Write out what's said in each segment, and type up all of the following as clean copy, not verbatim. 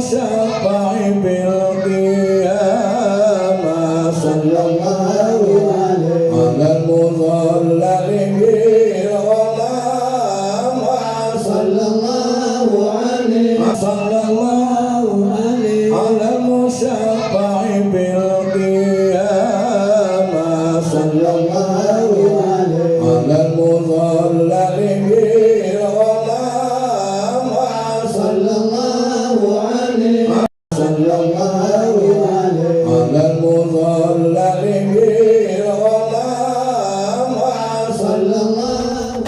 musyafa'i bil qiyamah sallallahu alaihi alal mudhallali bil ghamamah sallallahu alaihi alal musyafa'i bil qiyamah sallallahu alaihi alal mudhallali bil ghamamah sallallahu alaihi alal mudhallali bil ghamamah sallallahu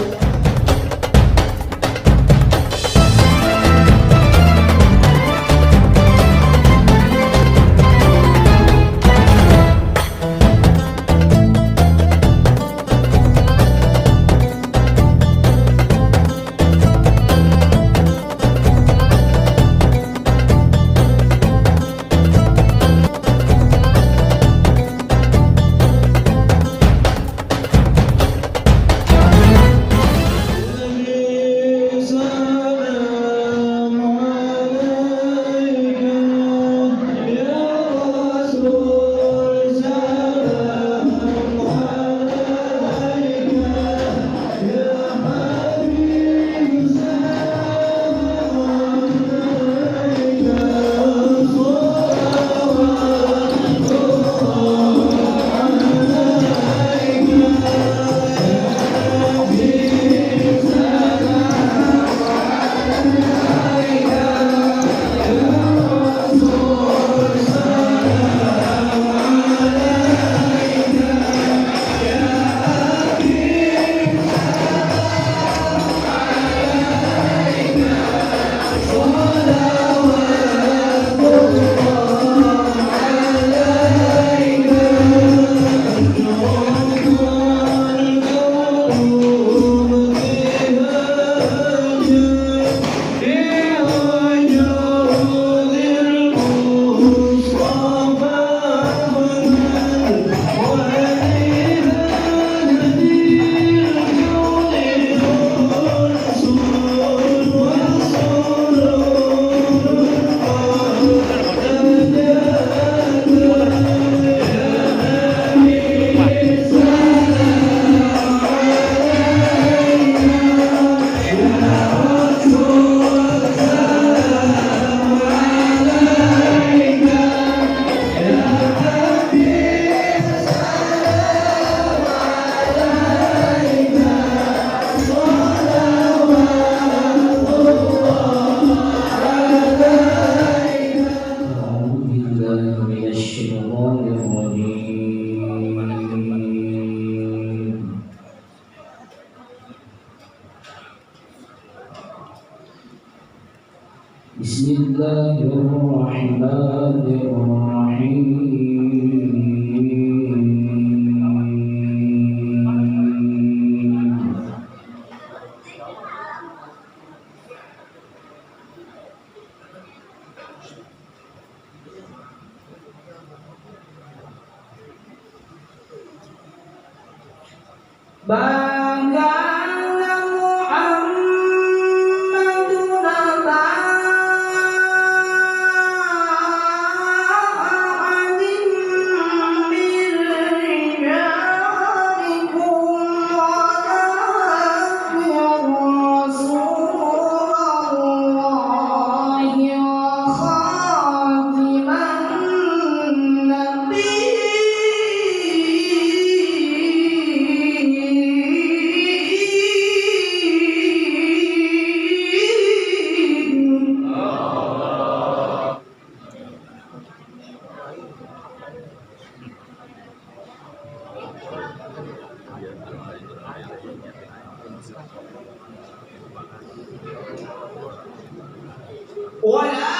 ولا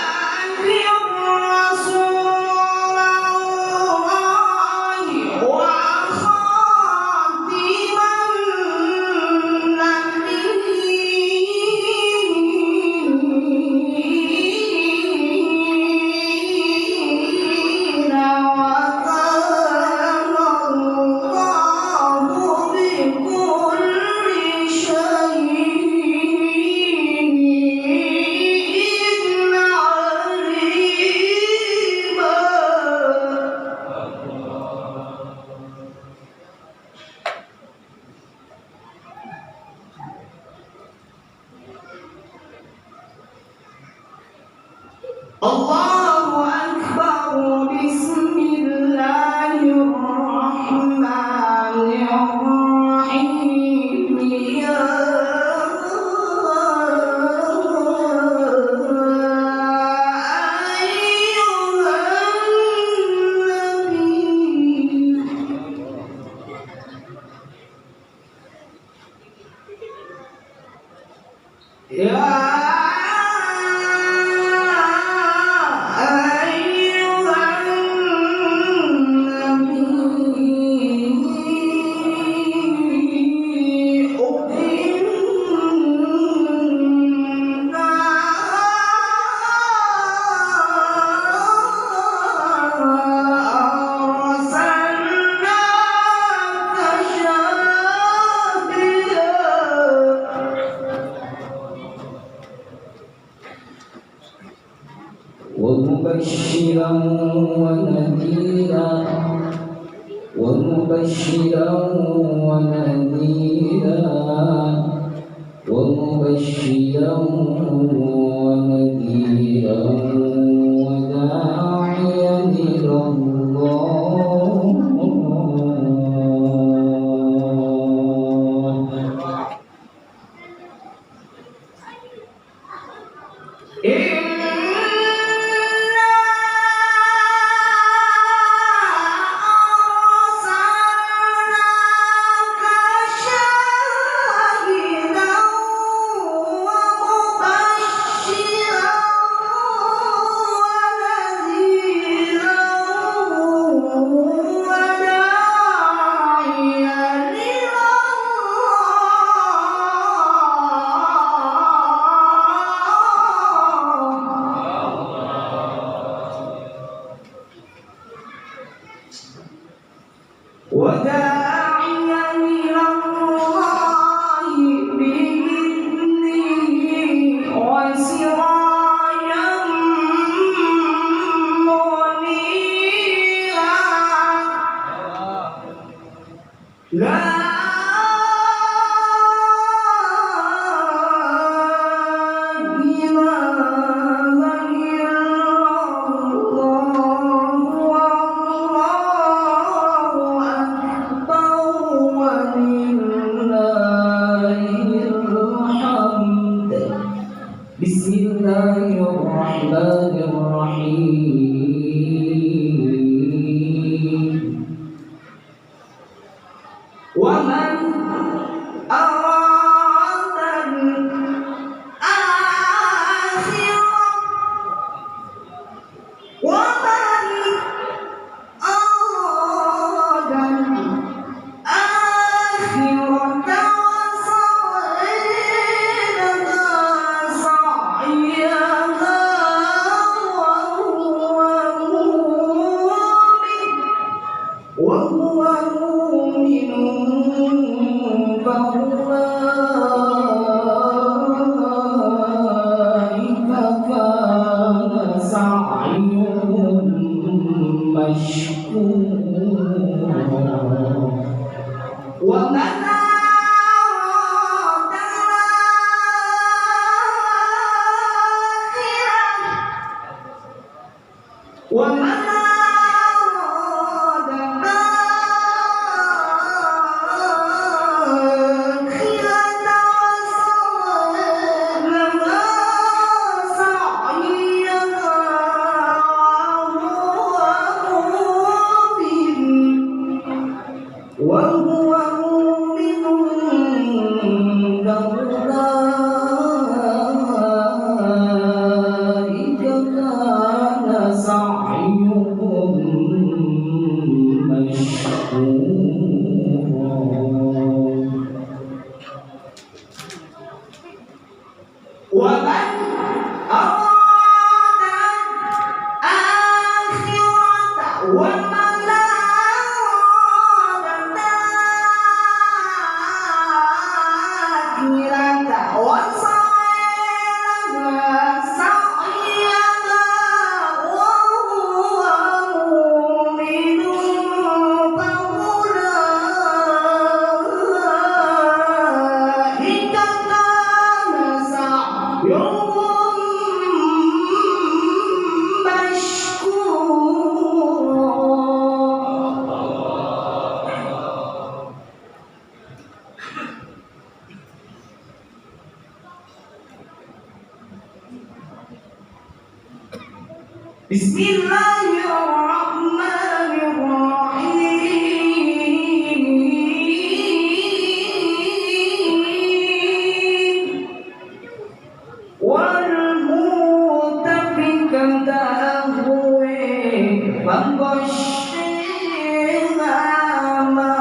ومبشرا ونذيرا ومبشرا ونذيرا ومبشرا ونذيرا وداعيا إلى الله وداعيا إلى الله بإذنه وسراجا منيرا لا بسم الله الرحمن الرحيم ومن أراد الآخرة ومن أراد الآخرة وهو مؤمن فأولئك كان سعيهم مشكورا ومن أراد الآخرة ومن وهو مؤمن فأولئك كان سعيهم مشكورا ومن أراد الآخرة ومن بسم الله الرحمن الرحيم والمؤتفكة أهوى فغشيها ما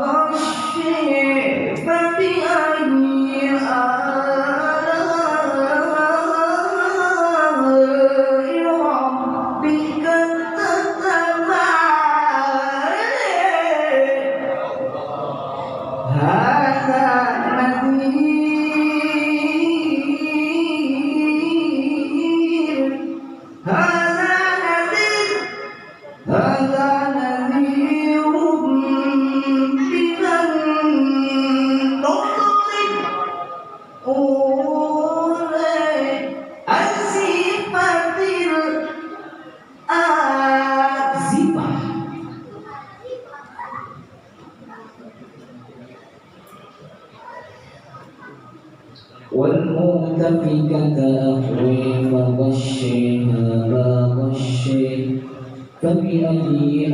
غشي فبأي هذا نذير من النذر أولي أزفت الآزفة والمؤتفكة أهوي فغشيها ما غشي فبأي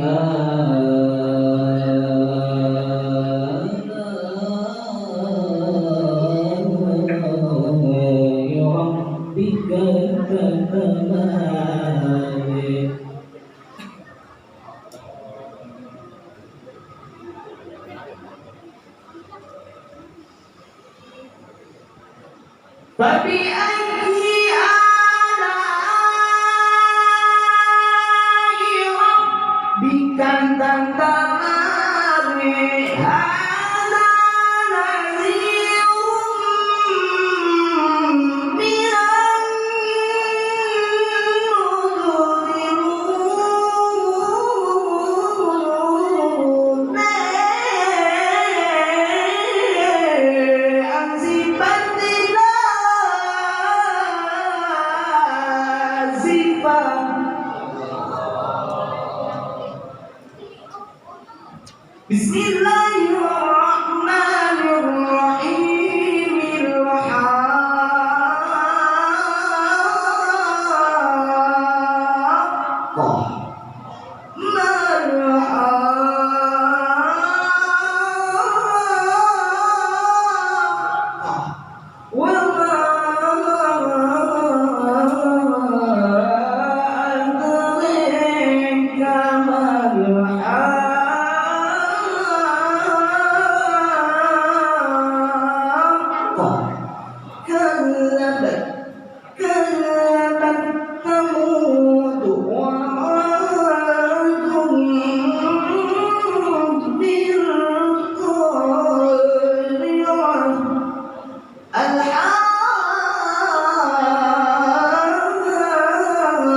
آلاء ربك تتمارى فبأي آلاء ربك تتمارى هذا نذير من Bismillahirrahmanirrahim. Al-Haqqah mal-Haqqah wa ma adraka mal-Haqqah كذبت ثمود وعاد بالقارعة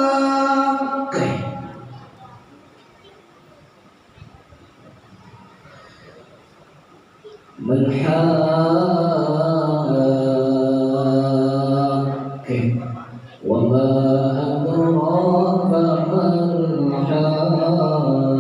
الحاقة ما الحاقة وما أدراك ما الحاقة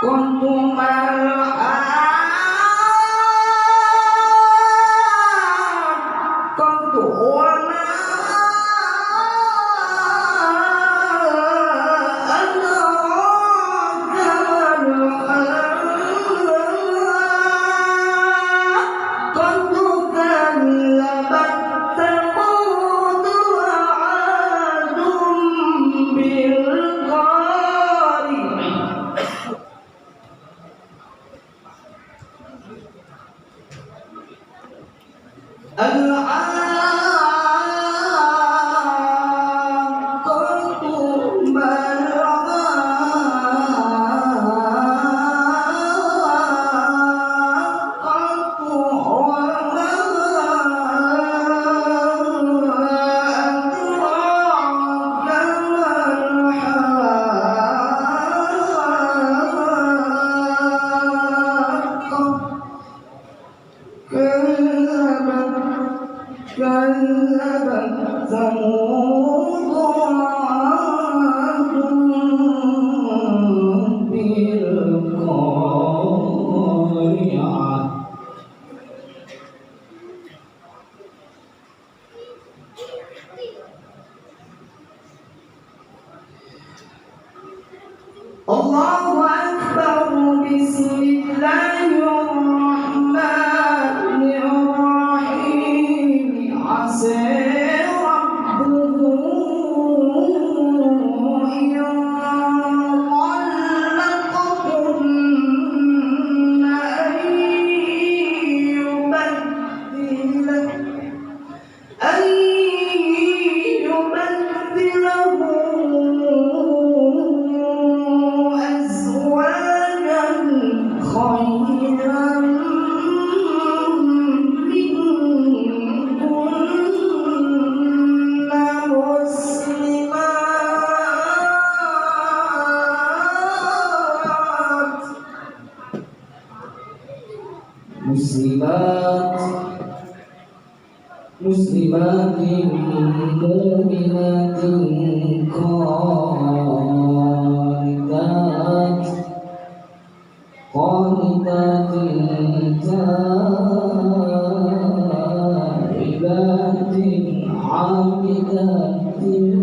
كنتم الحاقة وما أدراك ما الحاقة كذبت ثمود وعاد بالقارعة الحاقة ما الحاقة وما كذبت ثمود وعاد بالقارعة الله أكبر بسم الله الرحمن الرحيم عسى ربه إن muslimat muslimatin mu'minatin qanitat qanitatin ta'ibatin 'abidatin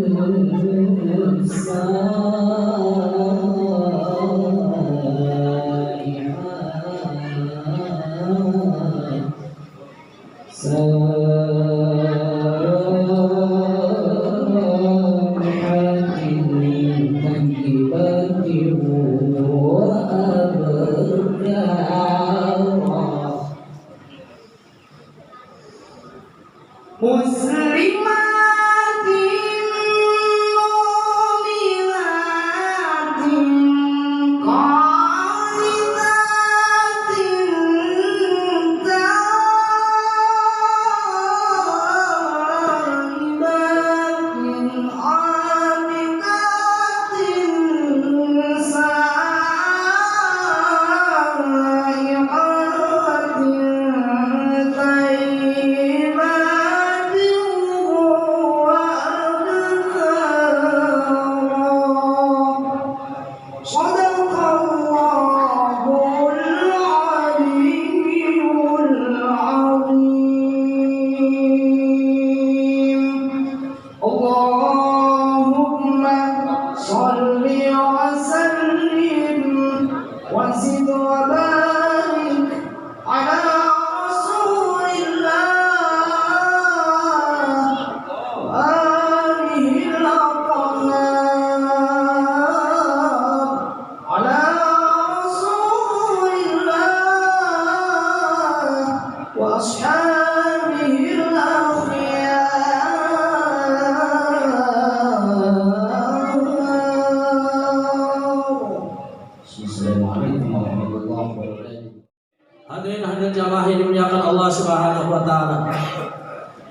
Hadirin jamaah yang dimuliakan Allah Subhanahu wa taala.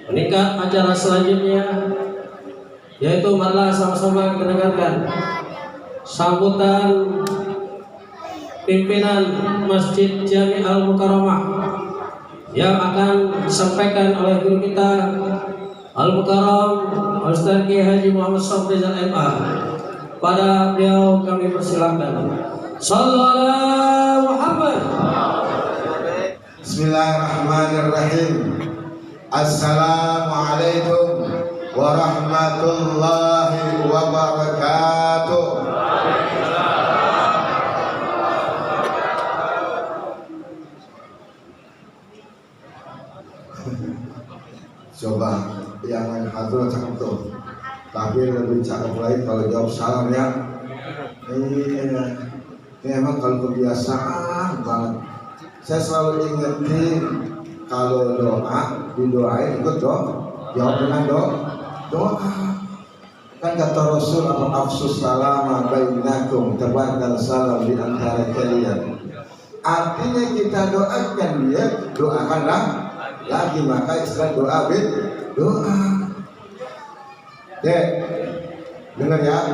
Meningkat acara selanjutnya yaitu marilah sama-sama kita dengarkan sambutan pimpinan Masjid Jami Al-Mukarramah yang akan disampaikan oleh guru kita Al-Mukarram Ustaz Kiai Haji Muhammad Sofrizal MA. Pada beliau kami persilakan. Sallallahu alaihi Muhammad. Bismillahirrahmanirrahim. Assalamualaikum warahmatullahi wabarakatuh. Coba yang main hadir cakep tuh, tapi lebih cakep lagi kalau jawab salam ya. Ini emang kalau kebiasaan banget. Saya selalu ingetin kalau doa didoain ikut jawab dengan doa. Kan kata Rasul afsus salama bainakum, tebarkan salam di antara kalian. Artinya kita doakan dia, doakanlah lagi, maka istilah doa doa. Dek, dengar ya.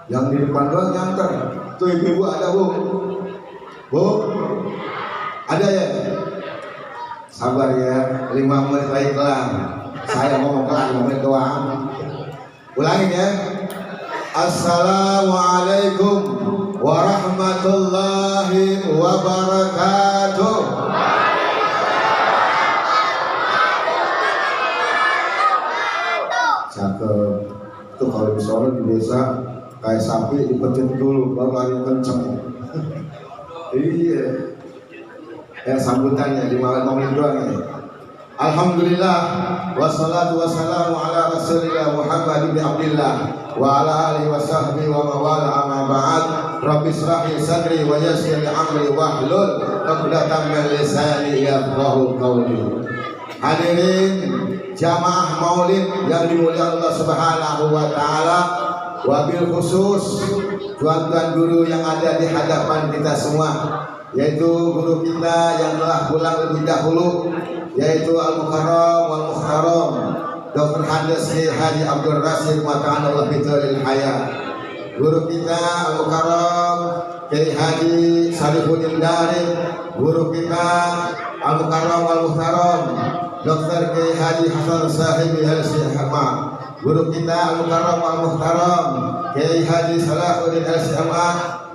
Yang di depan doang nyanter. Tuh ibu ada bu. Bu, ada ya? Sabar ya, 5 menit lagi kelar. Saya ngomong kelar 5 menit doang. Ulangin ya. Assalamualaikum warahmatullahi wabarakatuh. Cakep. Tuh kalau di Solo di desa kayak sapi dipencet dulu baru lari kenceng. Iya. Sambutannya di malam ini doang ini. Alhamdulillah wassalatu wassalamu ala Rasulillah Muhammad bin Abdullah wa ala alihi wa sahbihi wa mawala amma ba'd. Rabbi israh li sadri wa yassir li amri wahlul 'uqdatam min lisani yafqahu qawli. Hadirin jamaah Maulid yang dimuliakan Allah Subhanahu wa taala, wabil khusus tuan-tuan guru yang ada di hadapan kita semua, yaitu guru kita yang telah pulang lebih dahulu, yaitu Al-Mukarram wal Muhtaram Dr. Handes Haji Abdul Rasid Mata'an Allah Bitalil Hayat. guru kita Al-Mukarram Kiai Haji Salihuddin Darin, guru kita Al-Mukarram Al-Muhtaram Dr. Kiai Haji Hasan Sahibi Al-Syihama, guru kita Al-Mukarram Al-Muhtaram Kiai Haji Salahuddin Al-Syihama,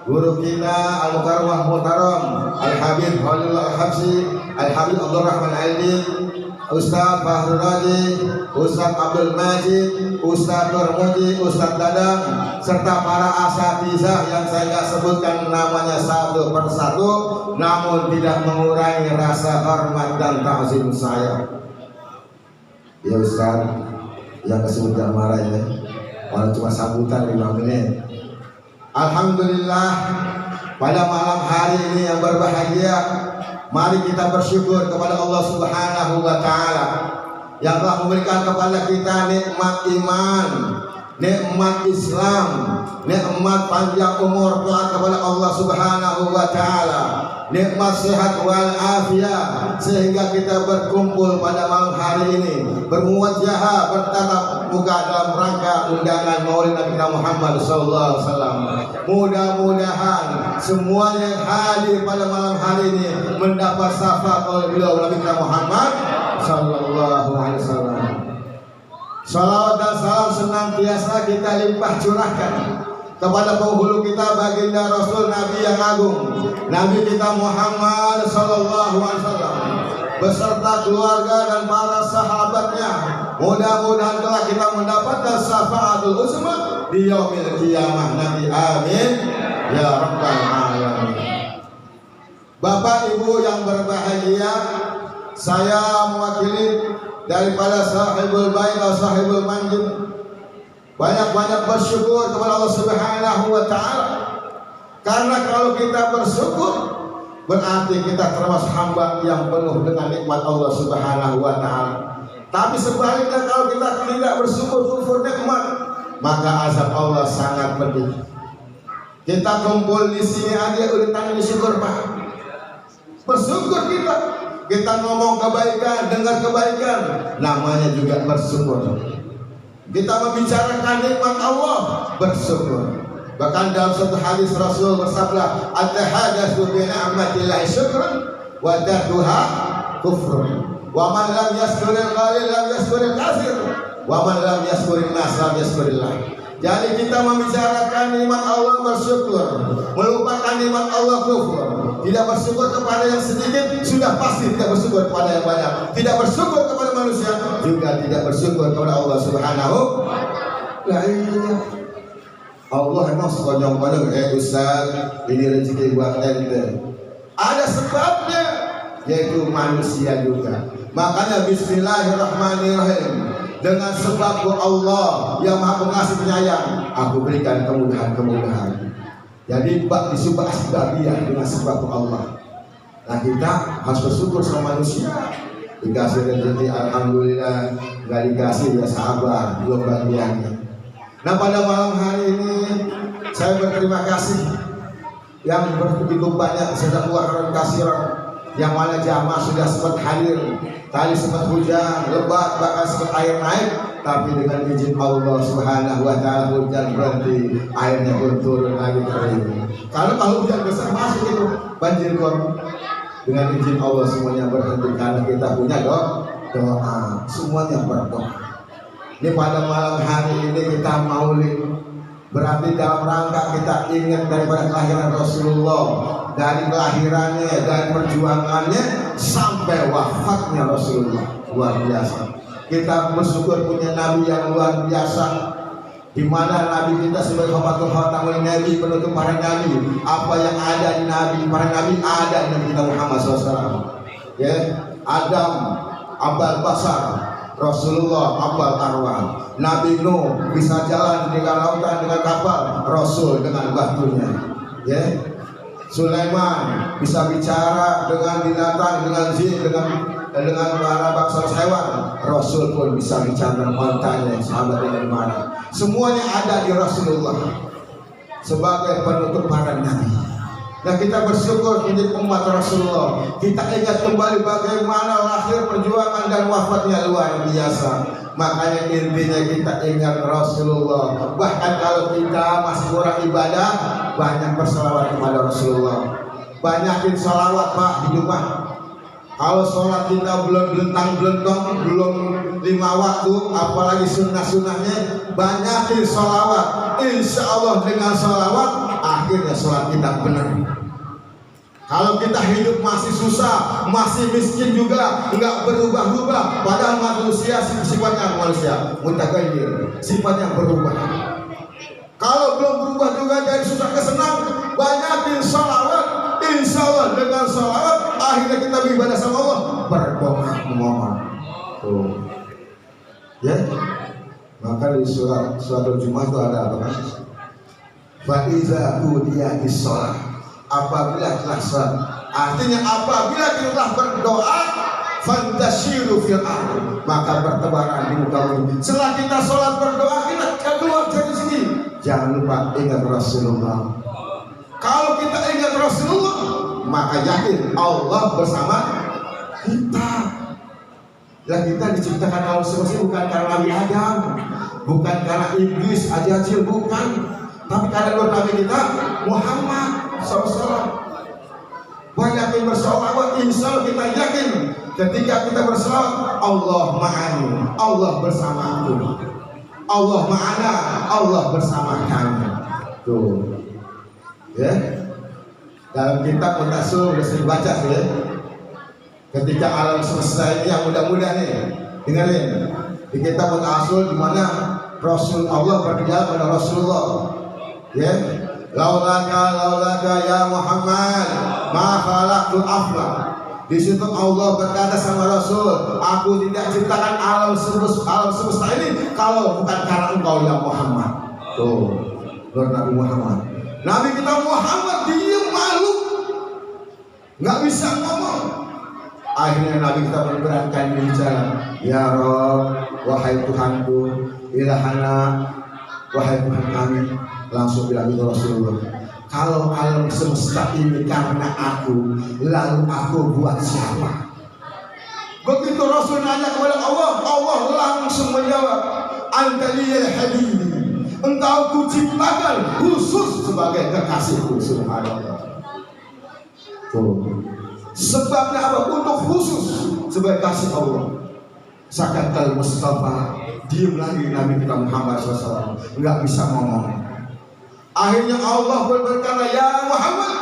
guru kita Al-Mukarram Al-Muhtaram Al-Habib Khalil Al-Habsi, Al-Habib Abdul Rahman Aidin, Ustaz Fahrul Raji, Ustaz Abdul Majid, Ustaz Turmudi, Ustaz Dadang, serta para asatizah yang saya nggak sebutkan namanya satu persatu, namun tidak mengurangi rasa hormat dan ta'zim saya. Ya Ustaz, yang kesebut jangan marah ya, walau cuma sambutan 5 menit. Alhamdulillah, pada malam hari ini yang berbahagia, mari kita bersyukur kepada Allah Subhanahu wa Ta'ala yang telah memberikan kepada kita nikmat iman, nikmat Islam, nikmat panjang umur taat kepada Allah Subhanahu wa Ta'ala, nikmat sehat wal afiat, sehingga kita berkumpul pada malam hari ini bermuwajjah bertatap muka dalam rangka undangan Maulid Nabi Muhammad SAW. Mudah-mudahan semuanya yang hadir pada malam hari ini mendapat syafaat oleh beliau Nabi Muhammad SAW. Salawat dan salam senantiasa kita limpah curahkan kepada penghulu kita baginda Rasul Nabi yang agung, Nabi kita Muhammad SAW beserta keluarga dan para sahabatnya. Mudah-mudahan telah kita mendapatkan syafaatul uzma di yaumil qiyamah nanti. Amin ya rabbal alamin. Bapak Ibu yang berbahagia, saya mewakili daripada sahibul bait atau sahibul manjid banyak-banyak bersyukur kepada Allah Subhanahu wa Ta'ala, karena kalau kita bersyukur berarti kita termasuk hamba yang penuh dengan nikmat Allah Subhanahu wa Ta'ala. Tapi sebaliknya kalau kita tidak bersyukur, kufur nikmat, maka azab Allah sangat pedih. Kita kumpul di sini aja udah tanya syukur Pak. Bersyukur kita ngomong kebaikan, dengar kebaikan, namanya juga bersyukur. Kita membicarakan nikmat Allah, bersyukur. Bahkan dalam satu hadis Rasul bersabda, "At-tahaddatsu bi ni'matillahi syukrun wa tarkuha kufrun. Wa man lam yashkuril qalil lam yashkuril katsir. Wa man lam yashkurin nas lam yashkurillah." Jadi kita membicarakan nikmat Allah bersyukur, melupakan nikmat Allah kufur. Tidak bersyukur kepada yang sedikit, sudah pasti tidak bersyukur kepada yang banyak. Tidak bersyukur kepada manusia, juga tidak bersyukur kepada Allah Subhanahu wa Ta'ala. Allah emang sekonyong-konyong, Ustaz, ini rezeki buat ente. Ada sebabnya, yaitu manusia juga. Makanya bismillahirrahmanirrahim. Dengan sebab Allah yang Maha Pengasih Penyayang, aku berikan kemudahan-kemudahan. Jadi bak disubah asbabiyah dengan sebab Allah. Nah kita harus bersyukur sama manusia. Dikasih rezeki alhamdulillah, nggak dikasih ya sabar, belum bagiannya. Nah pada malam hari ini saya berterima kasih yang begitu banyak sedang luar kasiran, yang mana jamaah sudah sempat hadir. Tadi sempat hujan lebat, bahkan sempat air naik, tapi dengan izin Allah Subhanahu wa Ta'ala hujan berhenti, airnya pun turun lagi kering. Kalau hujan besar masuk itu banjir kok. Dengan izin Allah semuanya berhenti karena kita punya doa, semuanya berdoa. Ini pada malam hari ini kita maulid, berarti dalam rangka kita ingat daripada kelahiran Rasulullah, dari kelahirannya, dari perjuangannya sampai wafatnya Rasulullah. Luar biasa. Kita bersyukur punya Nabi yang luar biasa, di mana Nabi kita sebagai khatamul Nabi, penutup para Nabi. Apa yang ada di Nabi, para Nabi ada di Nabi kita Muhammad SAW. Ya, Adam, Abal Basar, Rasulullah, Abal Arwah. Nabi Nuh bisa jalan dengan lautan dengan kapal, Rasul dengan batunya. Ya. Sulaiman bisa bicara dengan binatang, dengan jin, dengan para bangsa hewan. Rasul pun bisa bicara dengan ontanya, sahabat dari mana. Semuanya ada di Rasulullah sebagai penutup para nabi. Dan kita bersyukur menjadi umat Rasulullah. Kita ingat kembali bagaimana lahir perjuangan dan wafatnya luar biasa. Makanya intinya kita ingat Rasulullah. Bahkan kalau kita masih kurang ibadah, banyak berselawat kepada Rasulullah. Banyakin salawat Pak di rumah. Kalau sholat kita belum belentang-belentong, belum 5 waktu, apalagi sunnah-sunnahnya, banyakin sholawat. Insya Allah dengan sholawat, akhirnya sholat kita benar. Kalau kita hidup masih susah, masih miskin juga, nggak berubah-ubah, padahal manusia sifatnya manusia, mutaghayyir, sifatnya berubah. Kalau belum berubah juga dari susah ke senang, banyakin sholawat. Insya Allah dengan sholawat akhirnya kita beribadah sama Allah, berdoa memohon. Tuh, ya. Maka di surat Al-Jumu'ah itu ada apa kan? Fa'iza qudiyatis shalah. Apabila telah sholat, artinya apabila kita telah berdoa, fantashiru fil ardh, maka bertebaran di muka bumi. Setelah kita sholat berdoa, kita keluar dari sini. Jangan lupa ingat Rasulullah. Kalau kita ingat Rasulullah, maka yakin Allah bersama kita. Ya, kita diciptakan Allah semesta bukan karena Nabi Adam, bukan karena iblis ajajil, bukan, tapi karena Nur Nabi kita Muhammad SAW. Banyakin bersolawat, insya Allah kita yakin ketika kita bersolawat, Allah ma'ani, Allah bersama aku. Allah ma'ana, Allah bersama kami. Tuh, ya. Dalam kitab Al-Rasul sudah sering baca ya. Ketika alam semesta ini yang mudah-mudah nih, dengarin. Di kitab Al-Rasul di mana Rasul Allah berbicara pada Rasulullah. Ya. Laulaka ya Muhammad, ma khalaqtul afla. Di situ Allah berkata sama Rasul, aku tidak ciptakan alam semesta ini kalau bukan karena engkau ya Muhammad. Tuh, Nur Nabi Muhammad. Nabi kita Muhammad diem malu, nggak bisa ngomong. Akhirnya Nabi kita memberanikan bicara, ya Rob, wahai Tuhanku, ilahana, wahai Tuhan kami. Langsung bilang itu Rasulullah, kalau alam semesta ini karena aku, lalu aku buat siapa? Begitu Rasul nanya kepada Allah, Allah langsung menjawab, anta liyal habib, engkau kuciptakan khusus sebagai kekasihku. Subhanallah. Sebabnya apa? Untuk khusus sebagai kasih Allah. Sakatal Mustafa, diam lagi Nabi kita Muhammad SAW, nggak bisa ngomong. Akhirnya Allah berkata, ya Muhammad,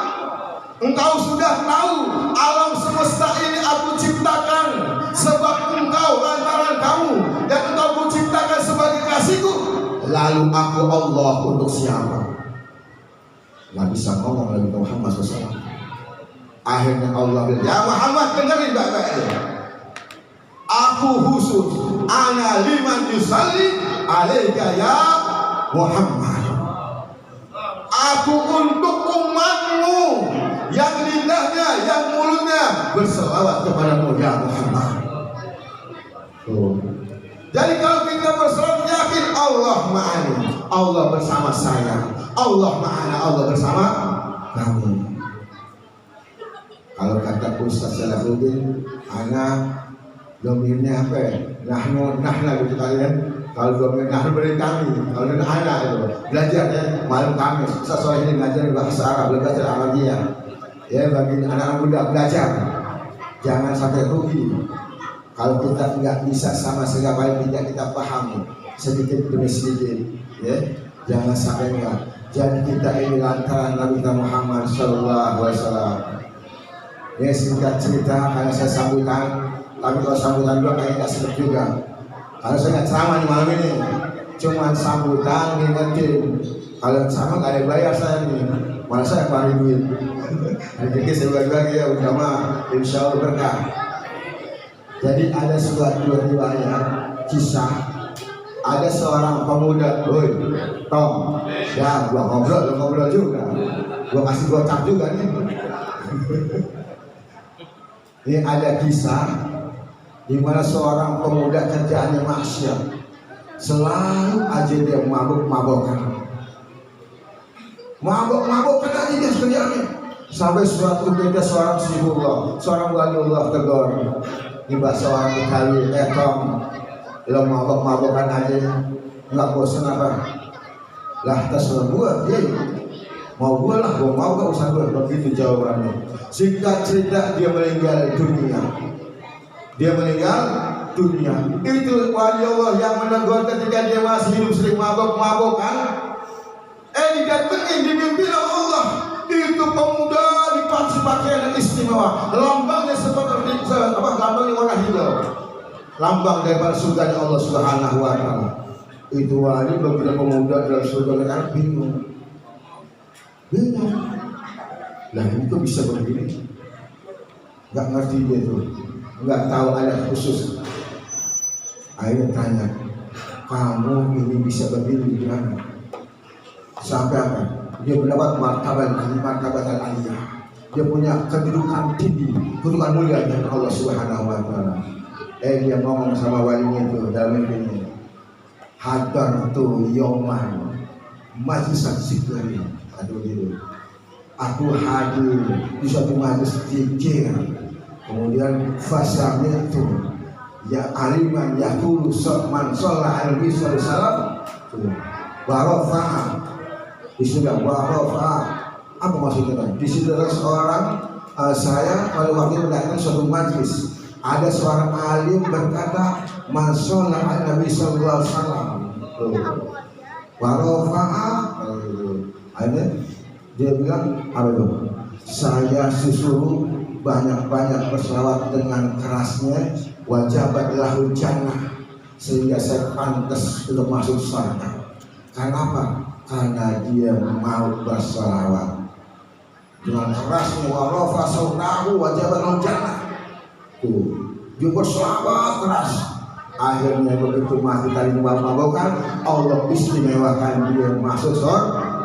engkau sudah tahu alam semesta ini aku ciptakan sebab engkau lantaran kamu, dan engkau kuciptakan sebagai kasihku. Lalu aku Allah untuk siapa? Nggak bisa ngomong lagi Muhammad SAW. Akhirnya Allah bilang, ya Muhammad, dengerin baik-baik. Aku khusus, ana liman yusalli alaika ya Muhammad. Aku untuk umatmu yang lidahnya, yang mulutnya berselawat kepadamu ya Muhammad. Jadi kalau kita berselawat, yakin Allah ma'ani, Allah bersama saya, Allah ma'ana, Allah bersama kami. Kalau kata Ustaz Salahuddin, anak dominnya apa ya? Nahna gitu kalian. Kalau domin nahnu berarti kami, kalau anak itu belajar ya malam Kamis. Sesuai ini belajar bahasa Arab, belajar Arabia. Ya, bagi anak muda belajar, jangan sampai rugi. Kalau kita nggak bisa sama sekali, paling tidak kita paham sedikit demi sedikit, ya jangan sampai enggak. Jadi kita ini lantaran Nabi Muhammad SAW. Ya, singkat cerita, karena saya sambutan, tapi kalau sambutan dua kayaknya nggak sedap juga. Kalau saya nggak ceramah di malam ini, cuma sambutan ngingetin. Kalau sama nggak ada bayar saya nih, malah saya paling duit. Jadi saya bagi-bagi ya, udah insya Allah berkah. Jadi ada suatu riwayat kisah, ada seorang pemuda, Tom, ya gua ngobrol juga, gua kasih gocap juga nih. Ini ada kisah di mana seorang pemuda kerjaannya maksiat, selalu aja dia mabuk-mabukan aja dia kerjaannya, Sampai suatu ketika seorang sihullah, seorang waliullah tegur, tiba seorang Betawi etong, lo mabok-mabokan aja, nggak bosan apa? Lah terserah gua, mau gua lah, gua mau gak usah gua. Begitu jawabannya. Singkat cerita dia meninggal dunia. Dia meninggal dunia. Itu wali Allah yang menegur ketika dia masih hidup sering mabok-mabokan. Didatengin dipimpin Allah. Itu pemuda dipaksa pakaian istimewa. Lambangnya seperti lambangnya warna hijau. Lambang daripada surga Allah Subhanahu wa taala. Itu wali beberapa pemuda dalam surga kan bingung. Lah ini kok bisa begini? Gak ngerti dia tuh, gak tahu ayat khusus. Akhirnya tanya, kamu ini bisa begini gimana? Sampai apa? Dia mendapat martabat aliyah. Dia punya kedudukan tinggi, kedudukan mulia dari Allah Subhanahu wa taala. Dia ngomong sama walinya itu dalam mimpinya. Hadar tu yoman majlisan zikri. Aduh gitu. Aku hadir di suatu majlis zikir. Kemudian fasami itu ya aliman yaqulu man shalla alaihi wasallam. Warafa. Istilah warafa. Apa maksudnya? Di situ ada seorang saya pada waktu mendatangkan suatu majlis. Ada seorang alim berkata man shalla alaihi wasallam. Warafa. Ada dia bilang apa itu? Saya suruh banyak-banyak berselawat dengan kerasnya wajabat lahul jannah sehingga saya pantas untuk masuk surga. Karena apa? Karena dia mau berselawat dengan kerasnya warafa sautahu wajabat lahul jannah. Tuh, dia berselawat keras. Akhirnya begitu mati tadi mabokan, Allah istimewakan dia masuk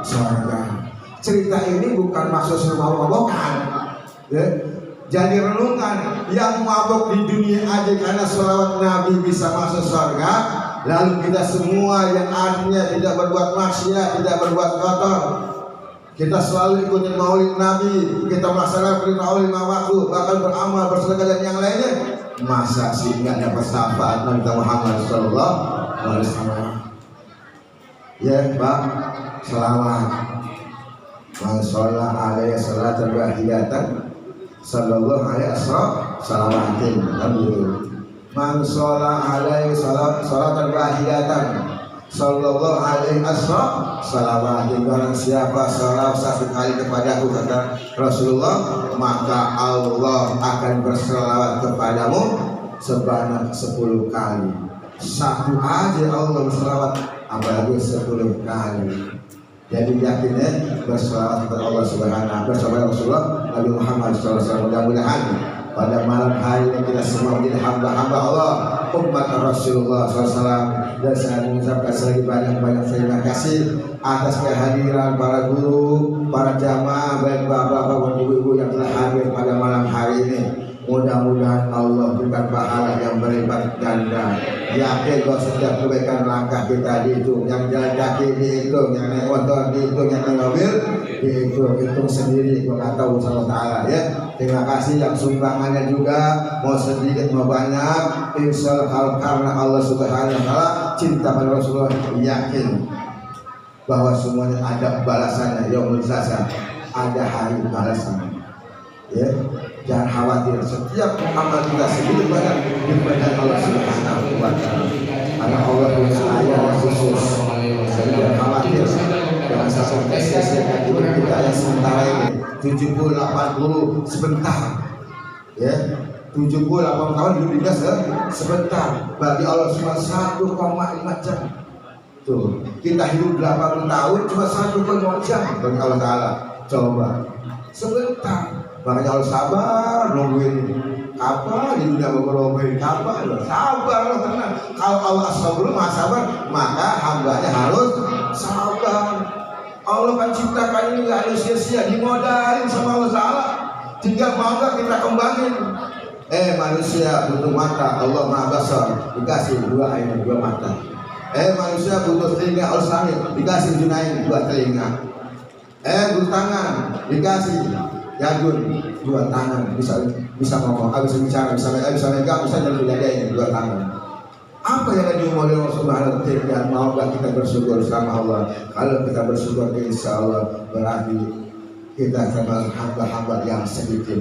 surga. Cerita ini bukan maksud semua mabokan, ya. Jadi renungan yang mabok di dunia aja karena selawat Nabi bisa masuk surga. Lalu kita semua yang artinya tidak berbuat maksiat, tidak berbuat kotor, kita selalu ikutin maulid Nabi, kita melaksanakan perintah Allah 5 waktu, bahkan beramal bersedekah dan yang lainnya. Masa sih nggak dapat syafaat Nabi Muhammad Sallallahu Alaihi Wasallam? Ya Pak, selawat. Man sholla alaihi salatan wahidatan sallallahu alaihi salawatin. Man sholla alaihi salatan wahidatan sallallahu alaihi salawatin. Barang siapa salat satu kali kepadaku kata Rasulullah, maka Allah akan berselawat kepadamu sebanyak 10 kali. Satu aja Allah berselawat, apalagi 10 kali. Jadi yakinnya berselawat kepada Allah Subhanahu bersama Rasulullah Nabi Muhammad SAW. Mudah-mudahan pada malam hari ini kita semua menjadi hamba-hamba Allah, umat Rasulullah SAW. Dan saya mengucapkan sekali banyak-banyak terima kasih atas kehadiran para guru, para jamaah, baik bapak-bapak dan ibu-ibu yang telah hadir pada malam hari ini. Mudah-mudahan Allah berikan pahala yang berlipat ganda. Yakin bahwa setiap kebaikan langkah kita dihitung, yang jalan kaki dihitung, yang naik motor dihitung, yang naik mobil dihitung sendiri. Gua nggak tahu sama Taala ya. Terima kasih yang sumbangannya juga mau sedikit mau banyak. Insya Allah karena Allah Subhanahu Wa Taala cinta pada Rasulullah, yakin bahwa semuanya ada balasannya. Yaumul jazaa, ada hari balasannya. Ya, jangan khawatir, setiap amal kita sedikit banyak dibayar Allah Subhanahu wa taala. Karena Allah punya ayat khusus. Jangan khawatir, jangan sampai sia-sia hidup kita yang sementara ini 70 80 sebentar. Ya, 70 80 tahun hidup kita sebentar. Bagi Allah cuma 1,5 jam. Tuh, kita hidup 80 tahun cuma 1,5 jam bagi Allah Taala. Coba sebentar. Makanya Allah sabar nungguin apa di dunia berkorban apa, sabar lo tenang. Kalau Allah sabar sabar, maka hambanya harus sabar. Allah kan ciptakan ini nggak ada sia-sia, dimodalin sama Allah Taala. Tinggal mau nggak kita kembangin. Manusia butuh mata, Allah Maha Basar, dikasih 2 ain 2 mata. Manusia butuh telinga, Allah Samit, dikasih junain 2 telinga. Butuh tangan, dikasih. Yadun, dua tangan, bisa ngomong, bisa bicara, bisa megang, bisa jadi jadinya dua tangan. Apa yang diumumkan Allah Subhanahu wa Ta'ala? Mau gak kita bersyukur sama Allah? Kalau kita bersyukur, insya Allah berarti kita termasuk hamba-hamba yang sedikit.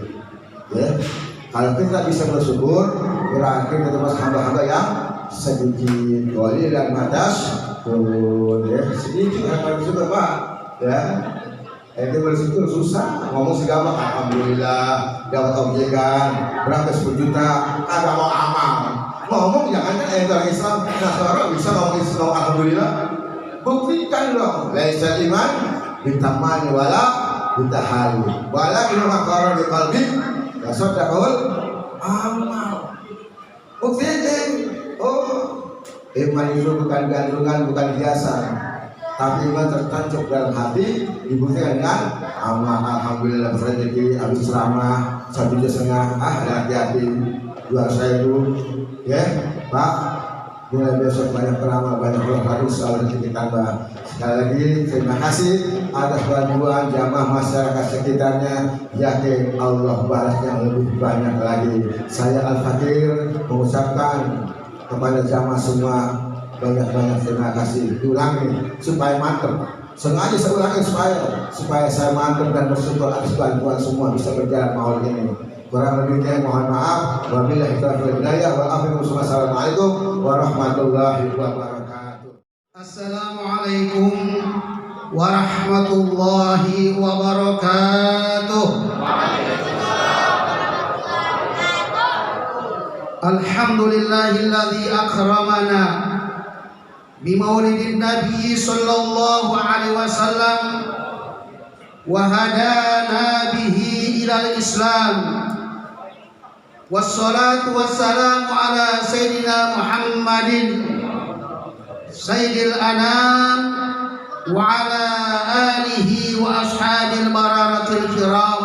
Ya, kalau kita bisa bersyukur, berarti kita termasuk hamba-hamba yang sedikit. Wali dan matas, ya sedikit hamba bersyukur Pak. Ya, itu bersyukur susah. Ngomong segala, alhamdulillah dapat objekan berapa 10 juta, ada mau amal. Ngomong jangan kan orang Islam, Nasara bisa ngomong Islam alhamdulillah. Buktikan dong. Laisa iman bitamani wala bitahali. Wala ilmu qarrar bi qalbi ya sadaqul amal. Buktikan. Oh, iman itu bukan gandrungan, bukan hiasan. Tapi iman tertancap dalam hati, dibuktikan dengan amal. Alhamdulillah rezeki habis ceramah 1,5 juta. Hati-hati 200.000. Ya, Pak, mulai besok banyak peramal, banyak harus soal rezeki tambah. Sekali lagi terima kasih atas bantuan jamaah masyarakat sekitarnya. Yakin Allah balas yang lebih banyak lagi. Saya Al-Fakir mengucapkan kepada jamaah semua banyak-banyak terima kasih. Diulangi supaya mantap. Sengaja saya ulangi supaya saya mantap dan bersyukur atas bantuan semua bisa berjalan malam ini. Kurang lebihnya mohon maaf. Wabillahi taufiq wal hidayah. Wassalamualaikum warahmatullahi wabarakatuh. Assalamualaikum warahmatullahi wabarakatuh. Alhamdulillahilladzi akramana bimaulidin Nabi sallallahu alaihi wasallam wa hadana bihi ilal Islam. Wassalatu wassalamu ala Sayyidina Muhammadin Sayyidil Anam wa ala alihi wa ashabil bararatil kiram.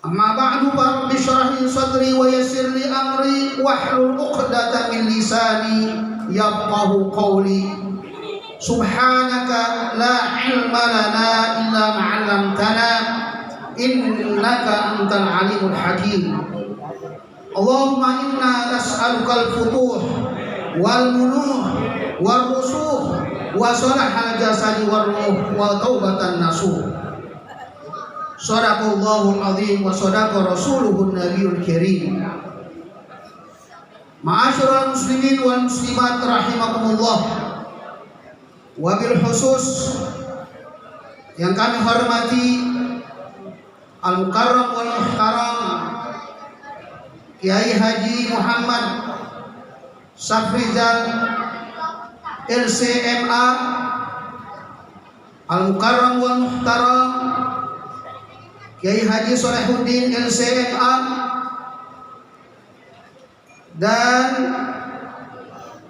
Amma ba'du, rabbi shrah li sadri wa yassir li amri wahlul 'uqdatam min lisani yafqahu qawli. Subhanaka la ilma lana illa ma 'allamtana innaka antal alimul hakim. Allahumma inna nas'aluka al-futuh wal munuh wal rusuh wa salahal jasadi wal ruh wa taubatan nasuh. Sadaqallahul azim wa sadaqa rasuluhun nabiyul karim. Ma'asyiral muslimin wal muslimat rahimakumullah. Wabil khusus yang kami hormati Al-Mukarram wal Muhtaram Kiai Haji Muhammad Safrizal LCMA, Al-Mukarram wal Muhtaram Kiai Haji Solehuddin LCMA, dan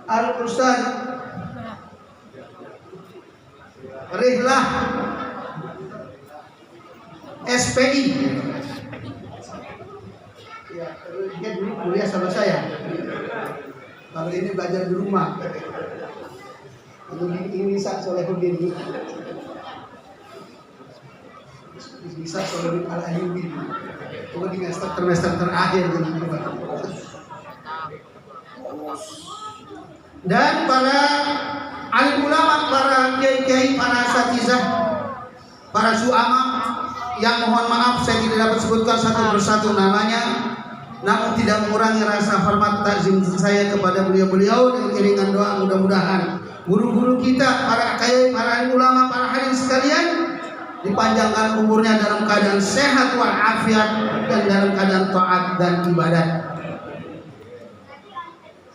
Al-Ustaz Rihlah SPI. Ya, dia dulu kuliah sama saya. Kalau ini belajar di rumah. Itu ini bisa Solehuddin. Bisa Solehuddin Al-Ayyubi. Itu di semester terakhir gitu. Dan para alim ulama, para kiai-kiai, para asatizah, para suama yang mohon maaf saya tidak dapat sebutkan satu persatu namanya, namun tidak mengurangi rasa hormat takzim saya kepada beliau-beliau dengan iringan doa mudah-mudahan guru-guru kita, para kiai, para alim ulama, para hadirin sekalian dipanjangkan umurnya dalam keadaan sehat walafiat dan dalam keadaan taat dan ibadat.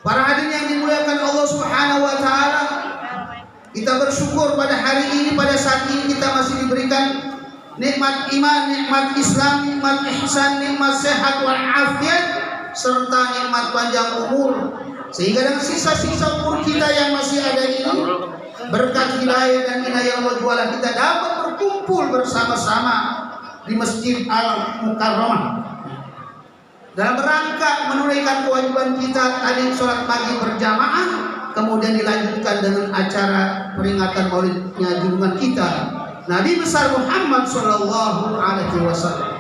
Para hadirin yang dimuliakan Allah Subhanahu wa taala, kita bersyukur pada hari ini, pada saat ini kita masih diberikan nikmat iman, nikmat Islam, nikmat ihsan, nikmat sehat wal afiat, serta nikmat panjang umur. Sehingga dengan sisa-sisa umur kita yang masih ada ini, berkat hidayah dan inayah Allah Ta'ala, kita dapat berkumpul bersama-sama di Masjid Al-Mukarramah dalam rangka menunaikan kewajiban kita tadi sholat pagi berjamaah, kemudian dilanjutkan dengan acara peringatan maulidnya junjungan kita Nabi besar Muhammad sallallahu alaihi wasallam.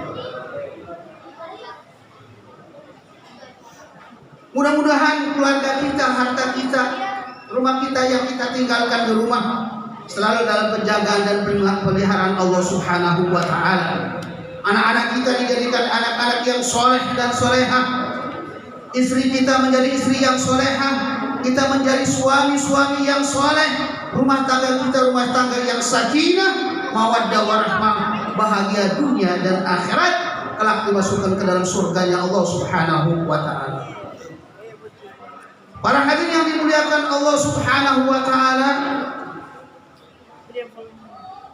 Mudah-mudahan keluarga kita, harta kita, rumah kita yang kita tinggalkan di rumah selalu dalam penjagaan dan peliharaan Allah Subhanahu wa taala. Anak-anak kita dijadikan anak-anak yang soleh dan solehah. Istri kita menjadi istri yang solehah. Kita menjadi suami-suami yang soleh. Rumah tangga kita rumah tangga yang sakinah, mawaddah warahmah, bahagia dunia dan akhirat, kelak dimasukkan ke dalam surganya Allah Subhanahu wa taala. Para hadirin yang dimuliakan Allah Subhanahu wa taala,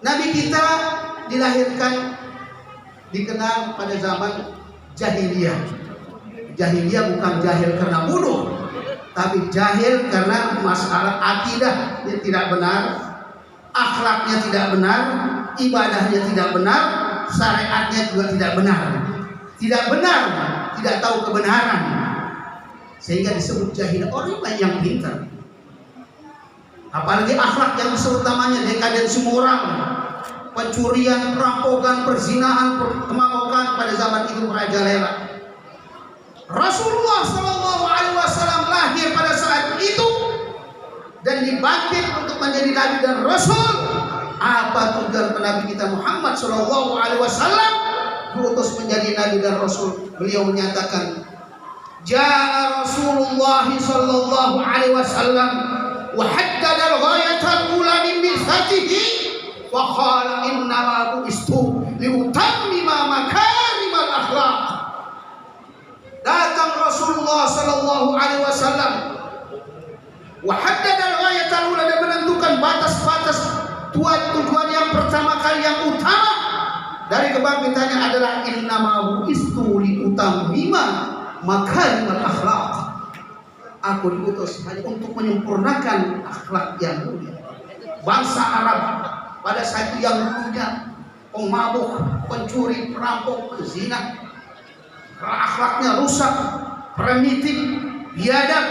Nabi kita dilahirkan dikenal pada zaman jahiliyah. Jahiliyah bukan jahil karena bunuh, tapi jahil karena masalah akidah yang tidak benar, akhlaknya tidak benar, ibadahnya tidak benar, syariatnya juga tidak benar. Tidak benar, tidak tahu kebenaran, sehingga disebut jahil. Orang yang pintar, apalagi akhlak yang seutamanya dekadensi moral, pencurian, perampokan, perzinahan, kemabukan pada zaman itu merajalela. Rasulullah Shallallahu Alaihi Wasallam lahir pada saat itu dan dibangkit untuk menjadi nabi dan rasul. Apa tujuan Nabi kita Muhammad Shallallahu Alaihi Wasallam diutus menjadi nabi dan rasul? Beliau menyatakan, Ja'a Rasulullah Shallallahu Alaihi Wasallam wa haddada al-ghayata al-ula min mithatihi wa qala innama bu'istu liutammima makarimal akhlaq. Datang Rasulullah sallallahu alaihi wasallam wa haddada al-ghayata al-ula, dan menentukan batas-batas tujuan yang pertama kali yang utama dari kebangkitannya adalah innama bu'istu liutammima makarimal akhlaq. Aku diutus hanya untuk menyempurnakan akhlak yang mulia. Bangsa Arab pada saat itu yang dulunya pemabuk, pencuri, perampok, pezina, akhlaknya rusak, primitif, biadab.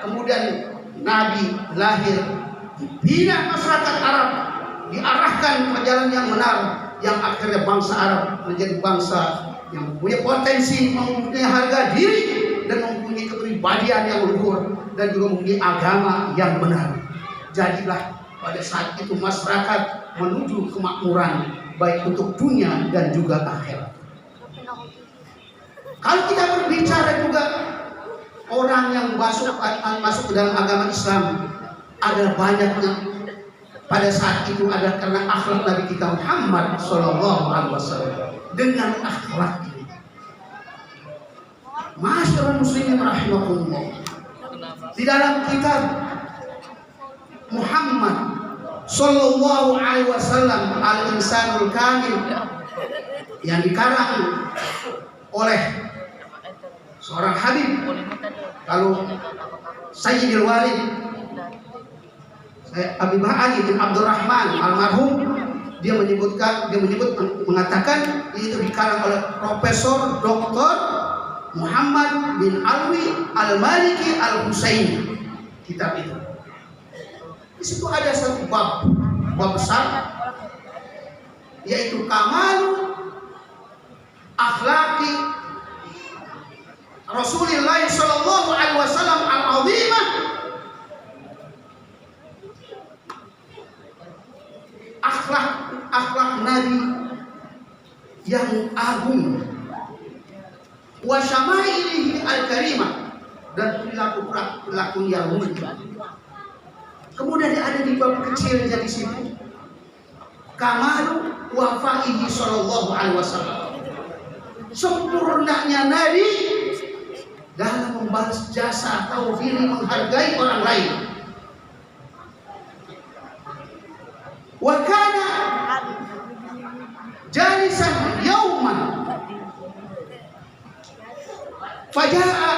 Kemudian Nabi lahir, dibina masyarakat Arab, diarahkan ke jalan yang benar, yang akhirnya bangsa Arab menjadi bangsa yang mempunyai potensi, mempunyai harga diri, dan mempunyai kepribadian yang luhur, dan juga mempunyai agama yang benar. Jadilah pada saat itu masyarakat menuju kemakmuran baik untuk dunia dan juga akhirat. Kalau kita berbicara juga orang yang masuk ke dalam agama Islam, ada banyaknya pada saat itu ada karena akhlak Nabi kita Muhammad Sallallahu Alaihi Wasallam. Dengan akhlak ini, Masyaallah muslimin rahimakumullah, di dalam kitab Muhammad Sallallahu Alaihi Wasallam Al-Insanul Kamil yang dikarang oleh seorang Habib, kalau Sayyidil Walid Habib Ali bin Abdurrahman almarhum, dia mengatakan itu dikarang oleh Profesor Dr. Muhammad bin Alwi Al-Maliki Al-Husaini. Kitab itu, di situ ada satu bab besar, yaitu Kamalu Akhlaqi Rasulullah Sallallahu Alaihi Wasallam Al-Azimah. Akhlak Nabi yang agung, wa syama'ilihi al-karimah, dan perilaku yang mulia. Kemudian ada di bab kecil jadi situ, Kamalu wafa'ihi Sallallahu Alaihi Wasallam, sempurnanya Nabi dalam membalas jasa atau diri menghargai orang lain. Wa kana jalisan yauman faja'a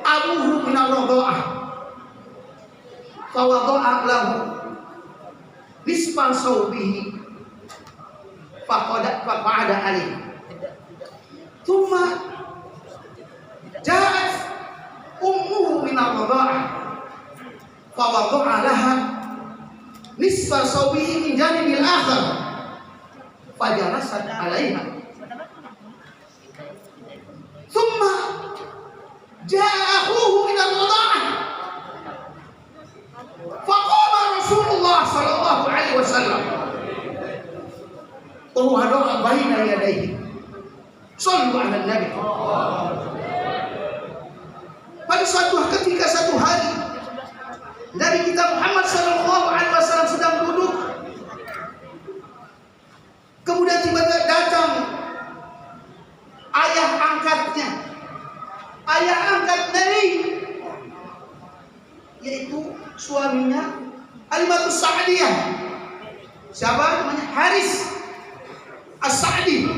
abuhu min ar-radha'ah fa wada'a lahu nisfa sawbihi faqada alayhi thumma ja'at ummuhu min ar-radha'ah fa wada'a laha nisfa sawbihi min janibil akhar fajalasat alaiha. Thumma jaa akhuhu ila rada'ah. Faqama Rasulullah sallallahu alaihi wasallam wa huwa da'a baina yadayhi. Sallu ala Nabi. Pada suatu ketika satu hari Nabi kita Muhammad sallallahu alaihi wasallam sedang duduk, kemudian tiba-tiba datang ayah angkatnya, ayah angkat Nabi, yaitu suaminya Halimatus Sa'diyah. Siapa namanya? Haris As-Sa'di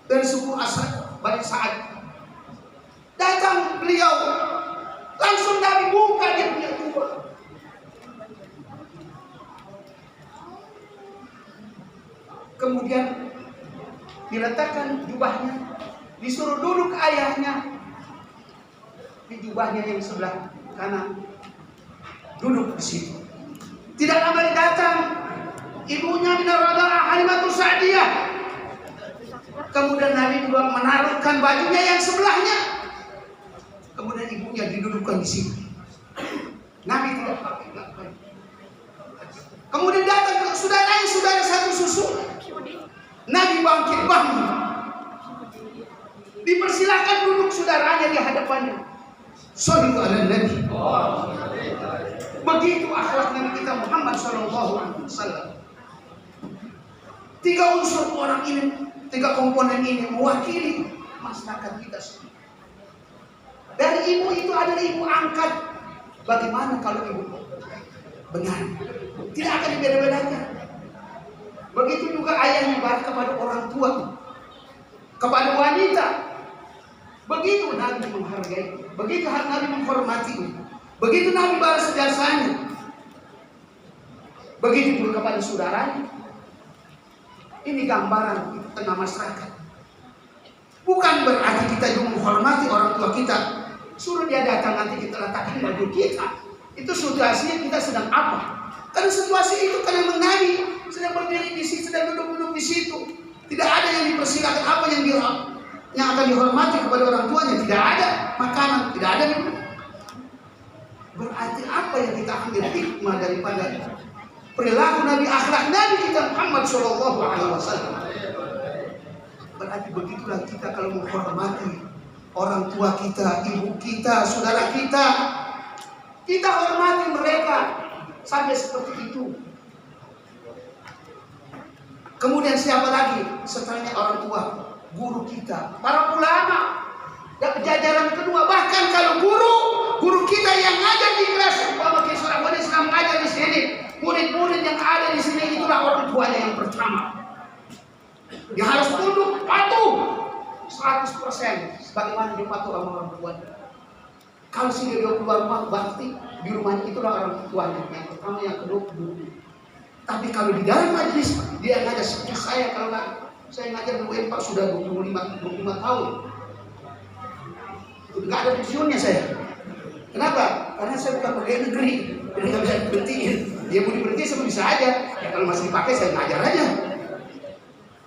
dari suku Asad Bani Sa'ad. Datang beliau, langsung Nabi buka dia punya jubah. Kemudian diletakkan jubahnya, disuruh duduk ayahnya di jubahnya yang sebelah kanan, duduk di situ. Tidak lama datang ibunya min ar-rada'ah Halimatus Sa'diyah. Kemudian Nabi juga menaruhkan bajunya yang sebelahnya. Kemudian ibunya didudukkan di situ. Nabi tidak pakai baju. Kemudian datang saudara satu susu. Nabi bangkit bangun. Dipersilakan duduk saudaranya di hadapannya. Sallu ala Nabi. Begitu akhlak Nabi kita Muhammad sallallahu alaihi wasallam. Tiga unsur orang ini, tiga komponen ini mewakili masyarakat kita semua. Dan ibu itu adalah ibu angkat. Bagaimana kalau ibu benar? Tidak akan dibeda-bedakan. Begitu juga ayahnya baik kepada orang tua, kepada wanita. Begitu Nabi menghargai, begitu Nabi menghormati, begitu Nabi balas jasanya. Begitu juga kepada saudaranya. Ini gambaran di tengah masyarakat. Bukan berarti kita juga menghormati orang tua kita. Suruh dia datang, nanti kita letakkan baju kita. Itu situasinya kita sedang apa? Karena situasi itu karena Nabi sedang berdiri di situ, sedang duduk-duduk di situ. Tidak ada yang dipersilakan, apa yang akan dihormati kepada orang tuanya. Tidak ada makanan, tidak ada minum. Berarti apa yang kita ambil hikmah daripada perilaku Nabi, akhlak Nabi kita Muhammad sallallahu alaihi wasallam. Berarti begitulah kita kalau menghormati orang tua kita, ibu kita, saudara kita. Kita hormati mereka sampai seperti itu. Kemudian siapa lagi? Setelahnya orang tua, guru kita, para ulama, dan jajaran kedua. Bahkan kalau guru kita yang ngajar di kelas, umpama seorang murid sedang ngajar di sini, murid-murid yang ada di sini itulah orang tuanya yang pertama. Dia harus tunduk, patuh 100%. Sebagaimana dia patuh sama orang tuanya. Kalau dia keluar rumah, berarti di rumahnya itulah orang tuanya. Yang pertama, yang kedua, guru. Tapi kalau di dalam majlis dia ngajar seperti saya, kalau saya ngajar di UNPAD sudah 25 tahun. Enggak ada pensiunnya saya. Kenapa? Karena saya bukan pegawai negeri, jadi nggak bisa diberhentiin. Dia mau diberhenti saya bisa aja. Ya kalau masih dipakai saya ngajar aja.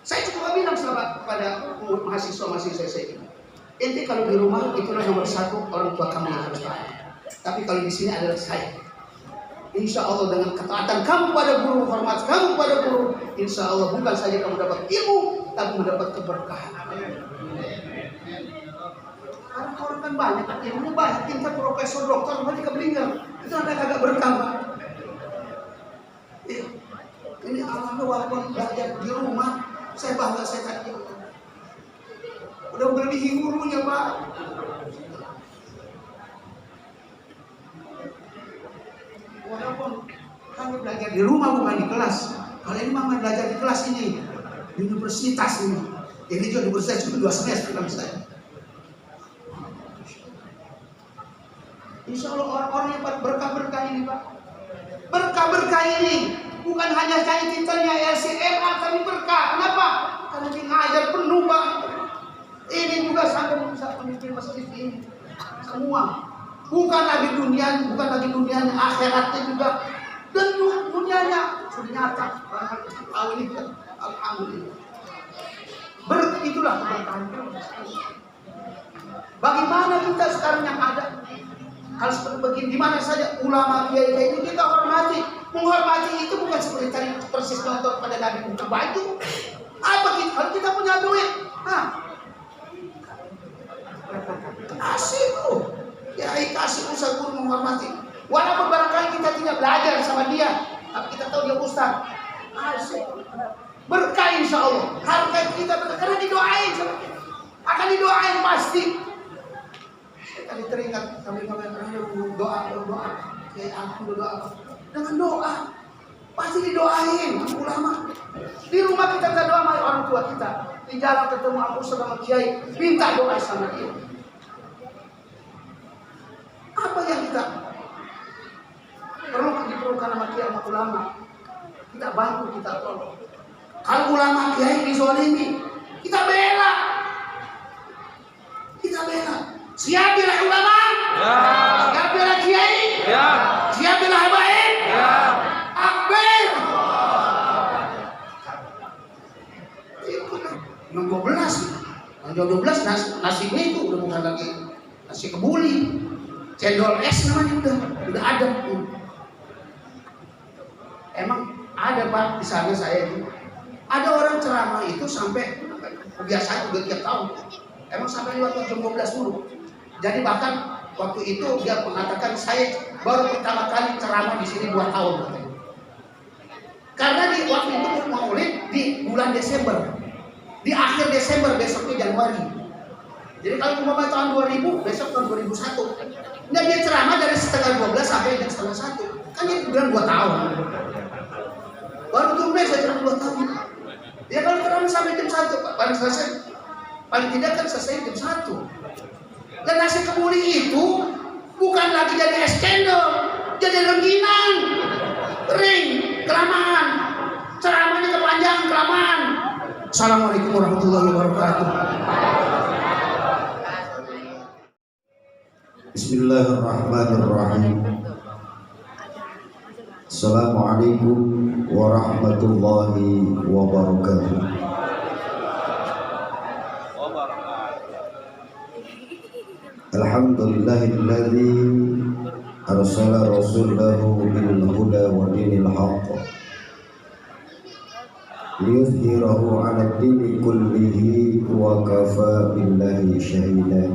Saya cuma bilang kepada mahasiswa saya, ente kalau di rumah itulah nomor satu orang tua kamu yang harus taat. Tapi kalau di sini adalah saya. Insya Allah dengan ketaatan kamu pada guru, hormat kamu pada guru, insya Allah bukan saja kamu dapat ilmu, tapi mendapat keberkahan. Karena orang kan banyak, ilmu banyak, tingkat profesor, dokter, banyak keblinger. Itu ada kagak berkah. Ini alhamdulillah walaupun belajar di rumah, saya bangga saya tadi. Udah melebihi gurunya Pak. Walaupun kami belajar di rumah bukan di kelas. Kalau ini mama belajar di kelas ini, di universitas ini. Jadi juga di universitas cuma 2 semester kami saya. Insya Allah orang-orang yang berkah-berkah ini Pak. Berkah-berkah ini bukan hanya cari titelnya LCMA, tapi berkah. Kenapa? Karena dia ngajar penuh Pak. Ini juga sampai bisa pemimpin masjid ini. Semua. Bukan lagi dunia, akhiratnya juga. dan dunianya sudah nyata. Tahu ini kan, alhamdulillah. Itulah keberkahan. Bagaimana kita sekarang yang ada? Kalau seperti begini, di mana saja ulama kiai ini kita hormati. Menghormati itu bukan seperti tadi persis contoh pada Nabi buka baju. Apa kita? Kalau kita punya duit, kasih tuh. Kiai kasih ustaz guru menghormati. Walaupun barangkali kita tidak belajar sama dia, tapi kita tahu dia ustaz. Kasih. Berkah insya Allah. Harga kita karena didoain, akan didoain pasti. Tadi teringat kami doa, kayak alhamdulillah dengan doa pasti didoain ulama. Di rumah kita doa sama orang tua kita, di jalan ketemu aku sama kiai, minta doa sama dia. Apa yang kita diperlukan sama kiai sama ulama, kita bantu, kita tolong. Kalau ulama kiai dizolimi, kita bela. Siap bela ulama? Ya. Siap bela kiai? Ya. Siap bela habaib? Ya. Akbar. Itu yang 12 nasinya itu udah bukan lagi nasi kebuli, cendol es namanya udah ada. Emang ada Pak di sana saya itu. Ada orang ceramah itu sampai kebiasaan udah tiap tahun. Emang sampai lewat jam 12 dulu. Jadi bahkan waktu itu dia mengatakan saya baru pertama kali ceramah di sini 2 tahun katanya. Karena di waktu itu Maulid di bulan Desember. Di akhir Desember, besoknya Januari. Jadi kalau umpama tahun 2000, besok tahun 2001. Nah dia ceramah dari setengah 12 sampai jam setengah 1. Kan dia bilang 2 tahun. Baru tumbuh saya ceramah 2 tahun. Ya kalau ceramah sampai jam 1, paling tidak kan selesai jam 1. Dan nasi kebuli itu bukan lagi jadi es cendol, jadi rengginang, kering, kelamaan, ceramahnya kepanjangan, kelamaan. Assalamualaikum warahmatullahi wabarakatuh. Bismillahirrahmanirrahim. Assalamualaikum warahmatullahi wabarakatuh. Alhamdulillahilladzi arsala rasulahu bil huda wa dinil haqq liyuzhirahu 'ala ad-dini kullihi wa kafa billahi shahida.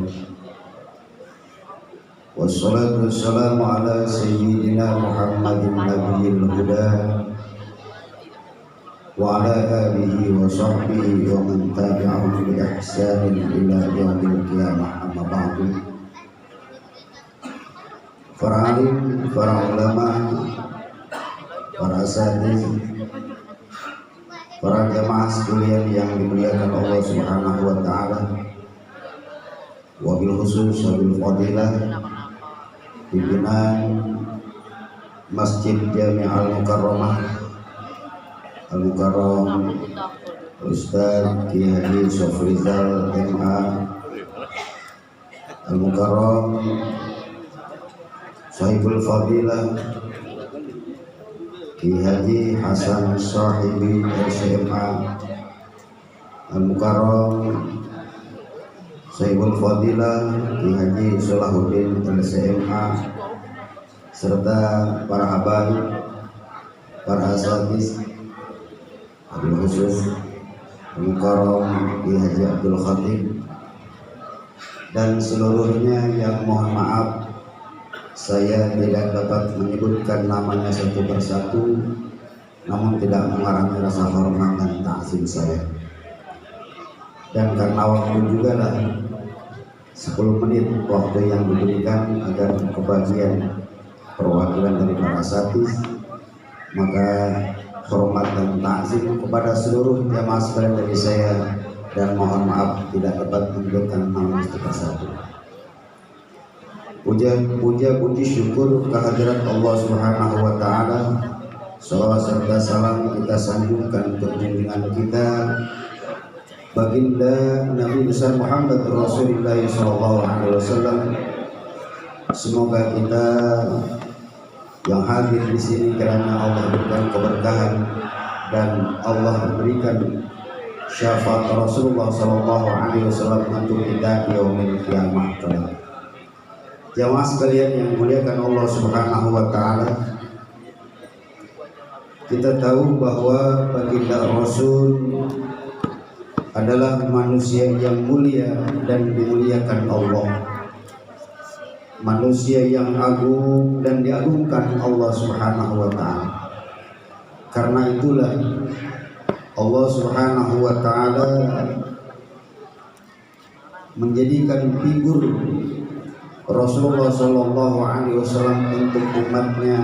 Wassalatu wassalamu ala sayyidina Muhammadin nabiyil huda wa ala alihi wa sahbihi wa man tabi'ahum bi ihsanin ila yaumil qiyamah. Amma ba'du. Para alim, para ulama, para asatidz, para jamaah sekalian yang dimuliakan Allah Subhanahu wa taala, wabil khusus wabil fadilah pimpinan Masjid Jami' Al-Mukarramah Al-Mukarram Ustaz Kiai Haji Sofrizal MA Al-Mukarram Sahibul Fadilah Kiai Haji Hasan Sahibi SMA Al-Mukarram Sahibul Fadilah Kiai Haji Salahuddin LCMA serta para habaib, para asatidz, wabil khusus Al-Mukarram Kiai Haji Abdul Khatib dan seluruhnya yang mohon maaf saya tidak dapat menyebutkan namanya satu persatu, namun tidak mengurangi rasa hormat dan ta'zim saya. Dan karena waktu juga lah 10 menit waktu yang diberikan agar kebagian perwakilan dari para asatidz, maka hormat dan ta'zim kepada seluruh jamaah sekalian dari saya, dan mohon maaf tidak dapat menyebutkan nama satu persatu. Puji syukur kehadirat Allah Subhanahu wa taala. Salawat serta salam kita sanjungkan untuk junjungan kita baginda Nabi besar Muhammad Rasulullah sallallahu alaihi wasallam. Semoga kita yang hadir di sini karena Allah berikan keberkahan dan Allah berikan syafaat Rasulullah sallallahu alaihi wasallam untuk kita di yaumil qiyamah kelak. Jamaah sekalian yang dimuliakan Allah Subhanahu wa taala, kita tahu bahwa baginda Rasul adalah manusia yang mulia dan dimuliakan Allah, manusia yang agung dan diagungkan Allah Subhanahu wa taala. Karena itulah Allah Subhanahu wa taala menjadikan figur Rasulullah sallallahu alaihi wasallam untuk umatnya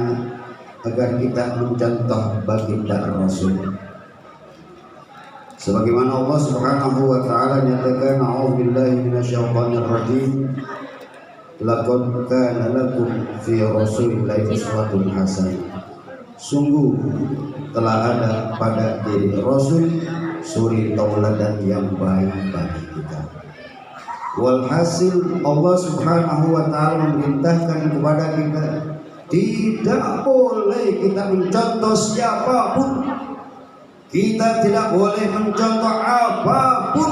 agar kita mencontoh baginda Rasul. Sebagaimana Allah Subhanahu wa taala nyatakan, a'udzubillahi minasyaitonir rajim, laqad kana lakum fi rasulillahi uswatun hasanah. Sungguh telah ada pada diri Rasul suri tauladan yang baik bagi kita. Walhasil Allah Subhanahu wa taala memerintahkan kepada kita tidak boleh kita mencontoh siapapun. Kita tidak boleh mencontoh apapun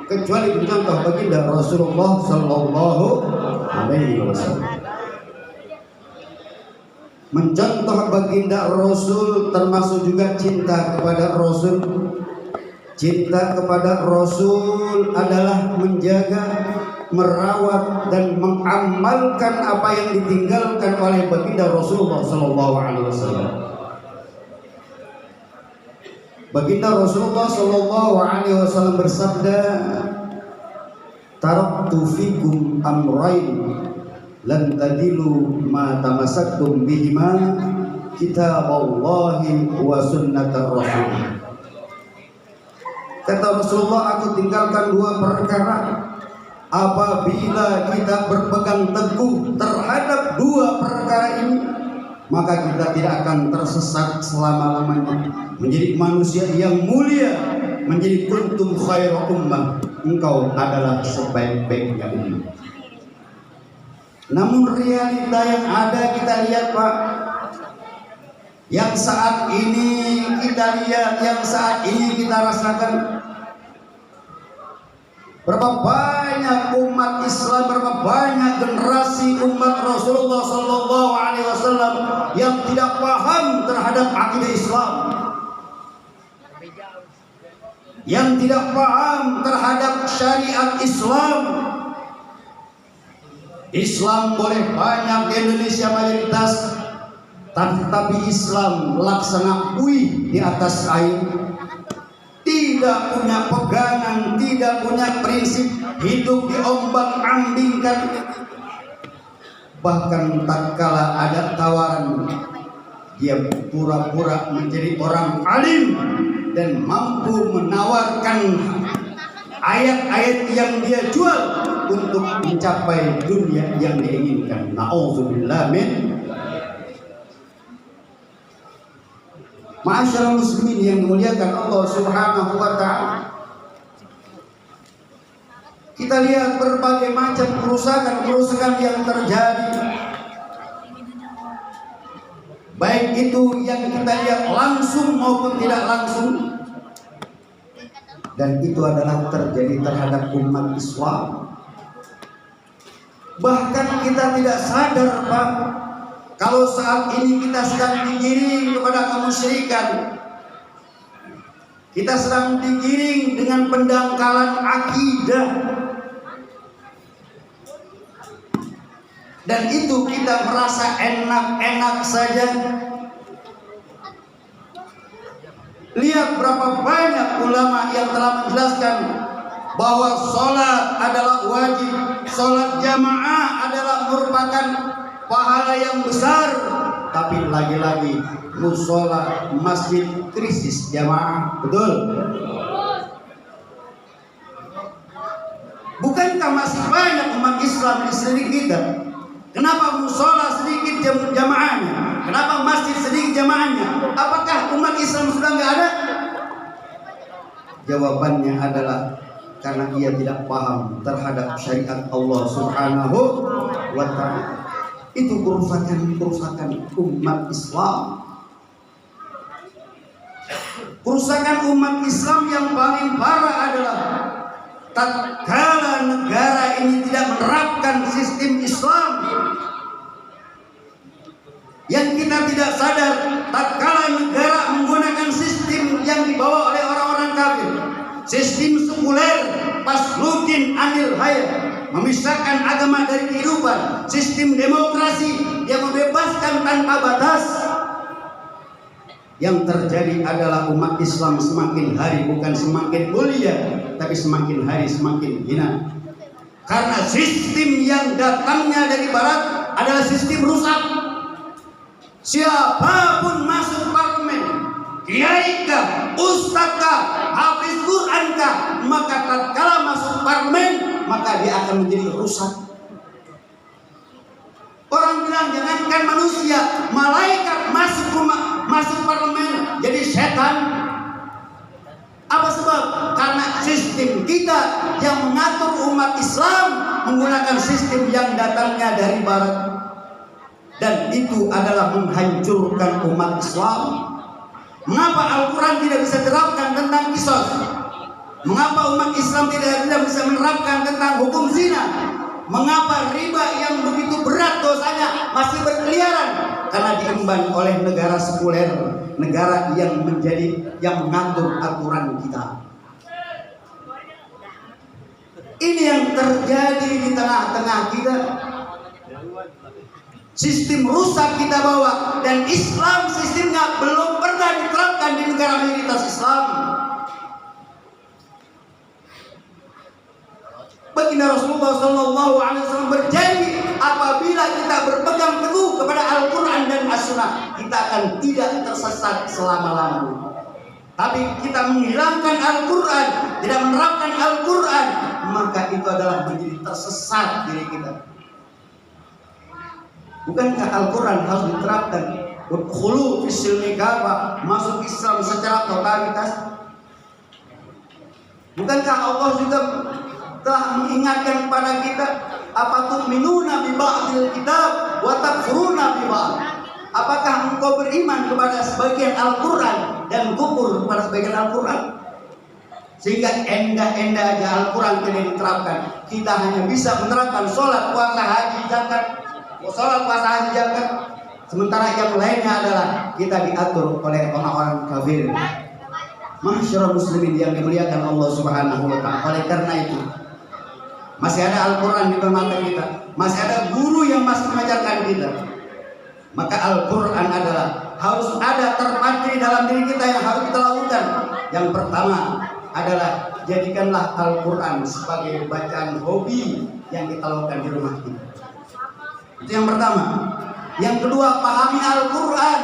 kecuali mencontoh baginda Rasulullah sallallahu alaihi wasallam. Mencontoh baginda Rasul termasuk juga cinta kepada Rasul. Cinta kepada Rasul adalah menjaga, merawat dan mengamalkan apa yang ditinggalkan oleh baginda Rasulullah sallallahu alaihi wasallam. Baginda Rasulullah sallallahu alaihi wasallam bersabda, "Taraktu fikum amrayn lan tadilu ma tamassaktum bihima kitaballahi wa sunnatar rasul." Kata Rasulullah, aku tinggalkan dua perkara. Apabila kita berpegang teguh terhadap dua perkara ini, maka kita tidak akan tersesat selama-lamanya, menjadi manusia yang mulia, menjadi kuntum khairu ummah, engkau adalah sebaik-baiknya umat. Namun realita yang ada kita lihat, Pak, yang saat ini kita lihat, yang saat ini kita rasakan, berapa banyak umat Islam, berapa banyak generasi umat Rasulullah sallallahu alaihi wasallam yang tidak paham terhadap akidah Islam, yang tidak paham terhadap syariat Islam. Islam boleh banyak di Indonesia mayoritas, tapi Islam laksana buih di atas air, tidak punya pegangan, tidak punya prinsip, hidup diombang-ambingkan. Bahkan tatkala ada tawaran, dia pura-pura menjadi orang alim dan mampu menawarkan ayat-ayat yang dia jual untuk mencapai dunia yang diinginkan. Na'udzubillah min. Ma'asyiral muslimin yang dimuliakan Allah Subhanahu wa taala, kita lihat berbagai macam kerusakan yang terjadi, baik itu yang kita lihat langsung maupun tidak langsung, dan itu adalah terjadi terhadap umat Islam. Bahkan kita tidak sadar, Pak, kalau saat ini kita sedang digiring kepada kemusyrikan, kita sedang digiring dengan pendangkalan akidah, dan itu kita merasa enak-enak saja. Lihat berapa banyak ulama yang telah menjelaskan bahwa sholat adalah wajib, sholat jamaah adalah merupakan pahala yang besar, tapi lagi-lagi musola masjid krisis jamaah, betul? Bukankah masih banyak umat Islam di sekitar kita? Kenapa musola sedikit jamaahnya? Kenapa masjid sedikit jamaahnya? Apakah umat Islam sudah nggak ada? Jawabannya adalah karena ia tidak paham terhadap syariat Allah Subhanahu wa ta'ala. Itu kerusakan umat Islam. Kerusakan umat Islam yang paling parah adalah tatkala negara ini tidak menerapkan sistem Islam. Yang kita tidak sadar, tatkala negara menggunakan sistem yang dibawa oleh orang-orang kafir, sistem sekuler, Paslukin Anil Hayat, memisahkan agama dari kehidupan, sistem demokrasi yang membebaskan tanpa batas. Yang terjadi adalah umat Islam semakin hari bukan semakin mulia, tapi semakin hari semakin hina. Karena sistem yang datangnya dari barat adalah sistem rusak. Siapapun masuk parlemen, kiai kah, ustaz kah, hafiz Quran kah, maka tatkala masuk parlemen maka dia akan menjadi rusak. Orang bilang jangankan manusia, malaikat masuk parlemen jadi setan. Apa sebab? Karena sistem kita yang mengatur umat Islam menggunakan sistem yang datangnya dari barat, dan itu adalah menghancurkan umat Islam. Mengapa Al-Quran tidak bisa terapkan tentang qisas? Mengapa umat Islam tidak bisa menerapkan tentang hukum zina? Mengapa riba yang begitu berat dosanya masih berkeliaran? Karena diemban oleh negara sekuler, negara yang mengatur aturan kita. Ini yang terjadi di tengah-tengah kita. Sistem rusak kita bawa, dan Islam sistemnya belum pernah diterapkan di negara mayoritas Islam. Baginda Rasulullah SAW berjanji, apabila kita berpegang teguh kepada Al-Quran dan As-Sunnah, kita akan tidak tersesat selama-lamanya. Tapi kita menghilangkan Al-Quran, tidak menerapkan Al-Quran, maka itu adalah menjadi tersesat diri kita. Bukankah Al-Quran harus diterapkan? Udkhulu fis-silmi kafah, masuk Islam secara totalitas. Bukankah Allah juga telah mengingatkan kepada kita, apa tu'minuna bi ba'dil kitab wa takfuruna bi ba'd? Apakah engkau beriman kepada sebagian Al-Quran dan kufur kepada sebagian Al-Quran? Sehingga endah-endah aja Al-Quran tidak diterapkan. Kita hanya bisa menerapkan sholat, puasa, haji, zakat. Sholat, puasa, haji, zakat. Sementara yang lainnya adalah kita diatur oleh orang-orang kafir. Masyarakat muslimin yang dimuliakan Allah Subhanahu wa ta'ala. Oleh karena itu, masih ada Al-Quran di mata kita, masih ada guru yang masih mengajarkan kita. Maka Al-Quran adalah harus ada terpatri dalam diri kita yang harus kita lakukan. Yang pertama adalah jadikanlah Al-Quran sebagai bacaan hobi yang kita lakukan di rumah kita. Itu yang pertama. Yang kedua, pahami Al-Quran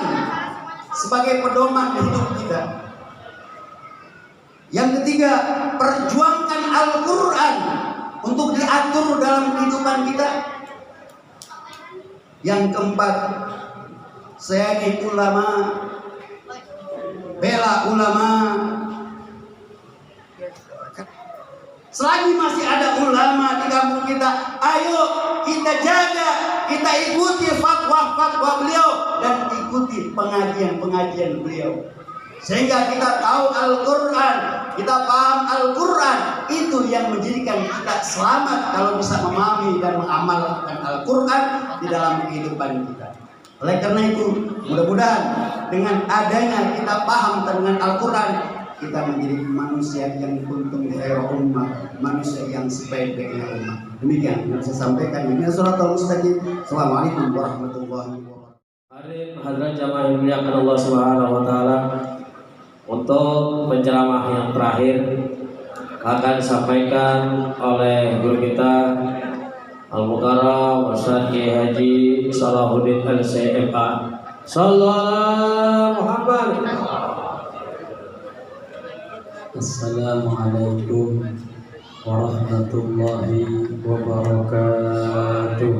sebagai pedoman hidup kita. Yang ketiga, perjuangkan Al-Quran untuk diatur dalam kehidupan kita. Yang keempat, sayangi ulama, bela ulama. Selagi masih ada ulama di kampung kita, ayo kita jaga, kita ikuti fatwa-fatwa beliau dan ikuti pengajian-pengajian beliau. Sehingga kita tahu Al-Quran, kita paham Al-Quran, itu yang menjadikan kita selamat kalau bisa memahami dan mengamalkan Al-Quran di dalam kehidupan kita. Oleh karena itu, mudah-mudahan dengan adanya kita paham dengan Al-Quran, kita menjadi manusia yang kuntum khairu ummah, manusia yang sebaik-baiknya umat. Demikian yang saya sampaikan. Ini Shiratal Mustaqim. Assalamualaikum warahmatullahi wabarakatuh. Hadirin hadirat jamaah yang dimuliakan Allah Subhanahu wa taala, untuk penceramah yang terakhir akan disampaikan oleh guru kita Al-Mukarram Ustaz Kiai Haji Salahuddin LCMA. Sallallahu Muhammad. Assalamualaikum warahmatullahi wabarakatuh.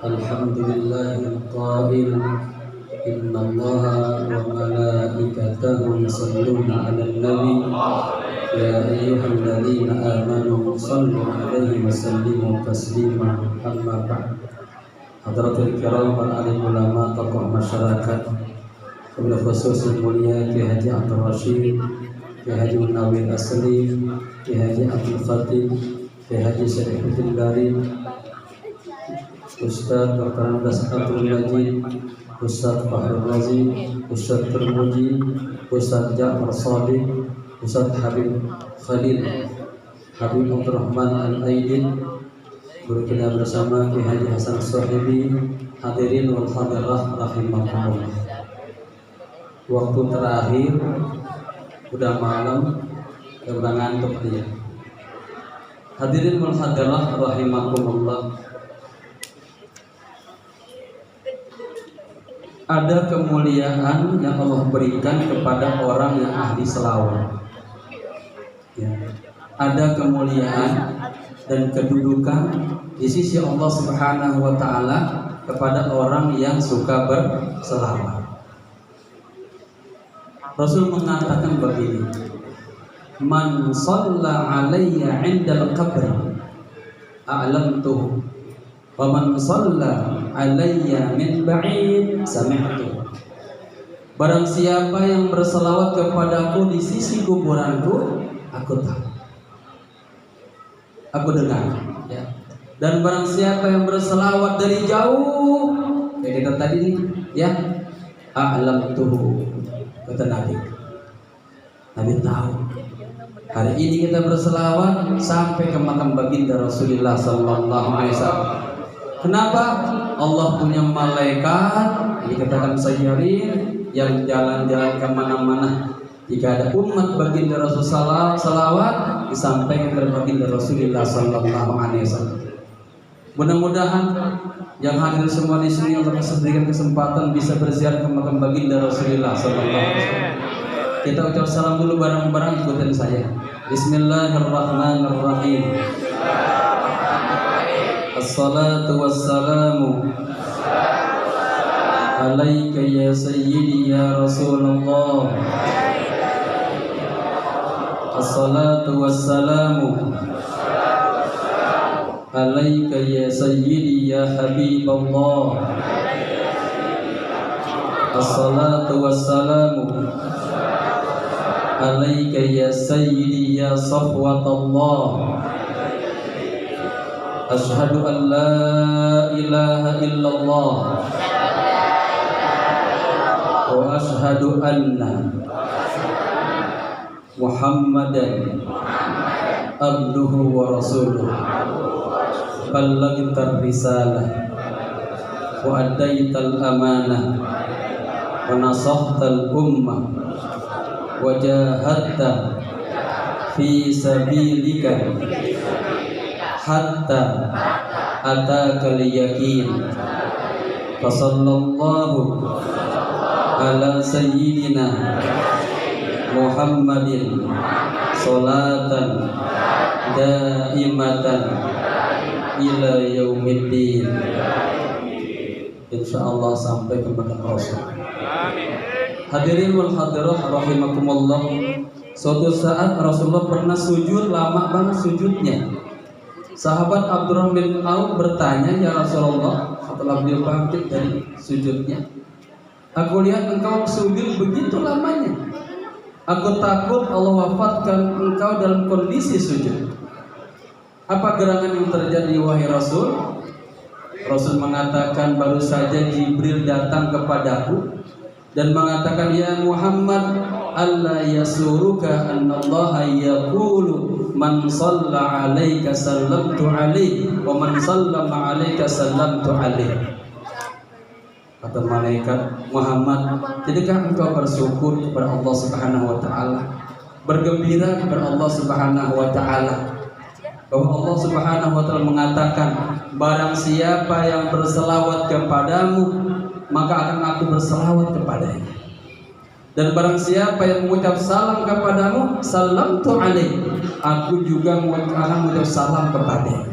Alhamdulillahil qail innallaha wa malaikatahu yusholluna 'alan nabi يا أيها الذين آمنوا صلوا عليه وسلموا تسليما أما بعد. Hadratul kiram para alim ulama, tokoh masyarakat, wabil khusus yang mulia Kiai Haji Abdul Rashid, Kiai Haji Munawir Asli, Kiai Haji Abdul Khatib, Kiai Haji Syarifuddin Dari, Ustaz Dr. Andas Abdul Majid, Ustaz Fahrul Razi, Ustaz Termuji, Ustaz Ja'far Sadiq, Ustaz Habib Khalil, Habib Abdurrahman Al-Aidin, guru kita bersama Kiai Haji Hasan Sohibi, hadirin wal hadirah rahimakumullah. Waktu terakhir udah malam, udah ngantuk dia. Hadirin wal hadirah rahimakumullah. Ada kemuliaan yang Allah berikan kepada orang yang ahli selawat. Ya. Ada kemuliaan dan kedudukan di sisi Allah Subhanahu wa taala kepada orang yang suka berselawat. Rasul mengatakan begini, "Man shalla 'alayya 'indal qabri a'lamtuhu wa man shalla 'alayya min ba'id sami'tu." Barang siapa yang berselawat kepadaku di sisi kuburanku, aku tahu, aku dengar, ya. Dan barang siapa yang berselawat dari jauh, kayak kita tadi nih, ya, a'lam tuh, kata Nabi. Nabi tahu. Hari ini kita berselawat sampai ke makam baginda Rasulullah Sallallahu Alaihi Wasallam. Kenapa? Allah punya malaikat, dikatakan sayyirin, yang jalan-jalan kemana-mana. Jika ada umat baginda Rasulullah salawat, disampaikan kepada baginda Rasulullah Sallallahu Alaihi Wasallam. Mudah-mudahan yang hadir semua di sini Allah berikan kesempatan bisa berziarah ke makam baginda Rasulullah Sallallahu Alaihi Wasallam. Kita ucap salam dulu bareng-bareng, ikutin saya. Bismillahirrahmanirrahim. Assalatu wassalamu alaika ya sayyidi ya Rasulullah. Assalatu wassalamu alaika ya sayyidi ya Habibullah. Assalatu wassalamu alaika ya sayyidi ya Safwatullah. Ashhadu an la ilaha illallah wa ashhadu anna Muhammadan abduhu wa rasuluh. Ballaghta risalah wa addaital amanah wa nasaghtal ummah wa jahadta fi sabilika hatta atakal yaqin. Fa sallallahu ala sayyidina Muhammadin salatan daimatan ila yaumiddin. Insyaallah sampai ke makam Rasul. Hadirin wal hadirah rahimakumullah. Suatu saat Rasulullah pernah sujud, lama banget sujudnya. Sahabat Abdurrahman bin Auf bertanya, "Ya Rasulullah," setelah beliau bangkit dari sujudnya, "Aku lihat engkau sujud begitu lamanya. Aku takut Allah wafatkan engkau dalam kondisi sujud. Apa gerangan yang terjadi wahai Rasul?" Rasul mengatakan, "Baru saja Jibril datang kepadaku dan mengatakan, ya Muhammad, alla yasuruka annallaha yaqulu man shalla 'alaika sallamtu 'alaihi wa man sallama 'alaika sallamtu 'alaihi." Kata malaikat, "Muhammad, tidakkah engkau bersyukur kepada Allah Subhanahu wa taala, bergembira kepada Allah Subhanahu wa taala, bahwa Allah Subhanahu wa taala mengatakan, barang siapa yang berselawat kepadamu, maka akan aku berselawat kepadanya. Dan barang siapa yang mengucap salam kepadamu, salamtu alaihi, aku juga akan mengucap salam kepadanya."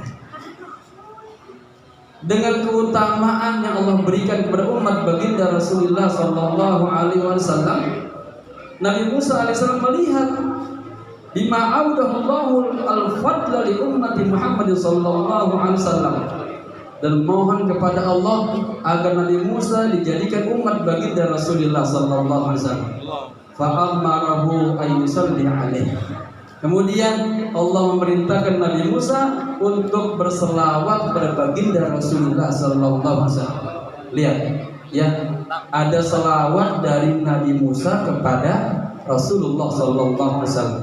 Dengan keutamaan yang Allah berikan kepada umat baginda Rasulullah Sallallahu Alaihi Wasallam, Nabi Musa alaihissalam melihat bima audahullahu al-fadla li ummati Muhammad sallallahu alaihi wasallam, dan mohon kepada Allah agar Nabi Musa dijadikan umat baginda Rasulullah sallallahu alaihi wasallam. Fa amarahu ay yusalli alaihi. Kemudian Allah memerintahkan Nabi Musa untuk berselawat kepada baginda Rasulullah sallallahu alaihi wasallam. Lihat ya, ada selawat dari Nabi Musa kepada Rasulullah sallallahu alaihi wasallam.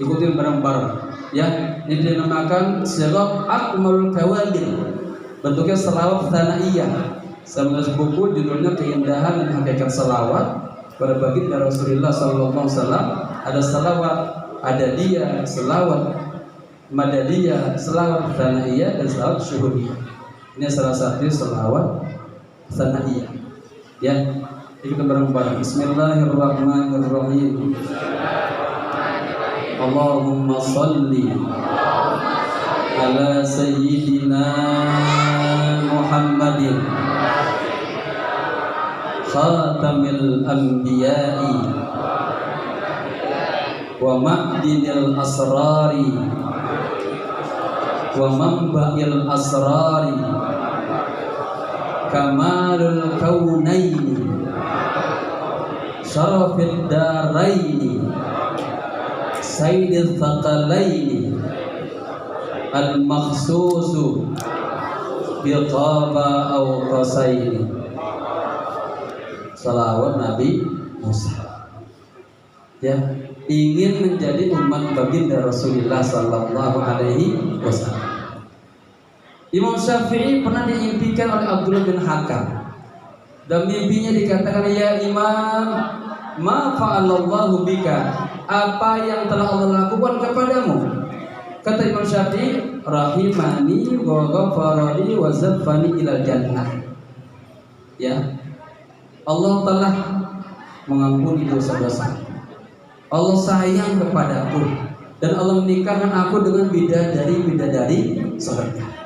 Ikutin bareng-bareng ya. Ini dinamakan sirat akmalul kawadir. Bentuknya selawat tanaiyah. Saya menulis buku judulnya Keindahan dan Hakikat Selawat pada baginda Rasulullah sallallahu alaihi wasallam. Ada selawat adadiyah, selawat madadiyah, selawat tanaiyah, dan selawat syuhudiyah. Ini salah satu selawat tanaiyah. Ya, kita bareng-bareng. Bismillahirrahmanirrahim. Allahumma salli ala sayyidina Muhammadin khatamil anbiya'i wa ma'dinil asrari wa manba'il asrari kamalul kaunaini syarafid daraini sayyidil thaqalaini al-makhsusu biqaba aw qasaini. Salawat Nabi Musa ya, ingin menjadi umat baginda Rasulullah sallallahu alaihi wasallam. Imam Syafi'i pernah diimpikan oleh Abdullah bin Hakam, dan mimpinya dikatakan, ya Imam, ma fa'alallahu bika, apa yang telah Allah lakukan kepadamu? Kata Imam Syafi'i, rahimani wa ghafarani wa zaffani ilal jannah. Ya, Allah telah mengampuni dosa-dosa, Allah sayang kepadaku, dan Allah menikahkan aku dengan bidadari surga.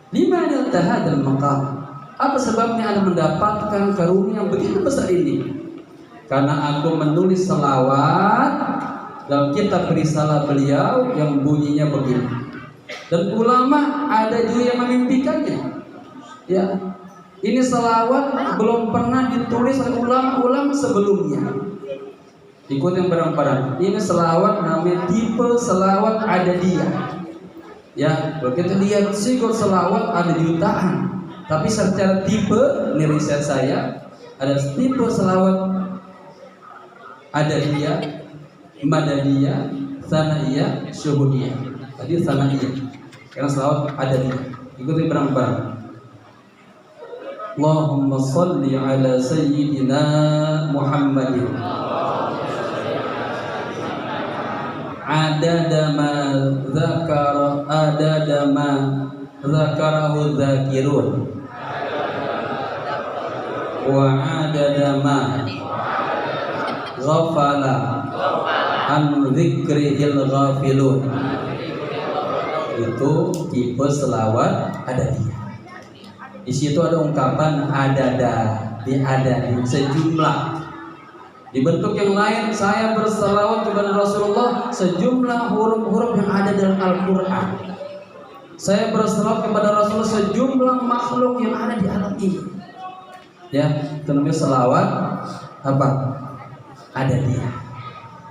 Lima niltaha dan maqam. Apa sebabnya Anda mendapatkan karunia yang begitu besar ini? Karena aku menulis selawat dalam kitab risalah beliau yang bunyinya begini. Dan ulama ada juga yang memimpikannya. Ya, ini selawat belum pernah ditulis oleh ulama-ulama sebelumnya. Ikut yang bareng-bareng. Ini selawat namanya tipe selawat adadiyah. Ya, begitu lihat sikur selawat ada jutaan. Tapi secara tipe, ini riset saya, ada tipe selawat adadiyah, madadiyah, tsaniyah, syuhudiyah. Tadi tsaniyah, karena selawat adadiyah. Ikuti bareng-bareng. Allahumma salli ala sayyidina Muhammadin adada ma zakarahu dzakirun wa adada ma ghafala an dzikrihil ghafilun. Itu tipe selawat adadiyah. Di situ ada ungkapan adada, diadadi, sejumlah. Di bentuk yang lain, saya berselawat kepada Rasulullah sejumlah huruf-huruf yang ada dalam Al-Quran. Saya berselawat kepada Rasulullah sejumlah makhluk yang ada di alam ini. Ya, itu namanya selawat apa? Adadiyah.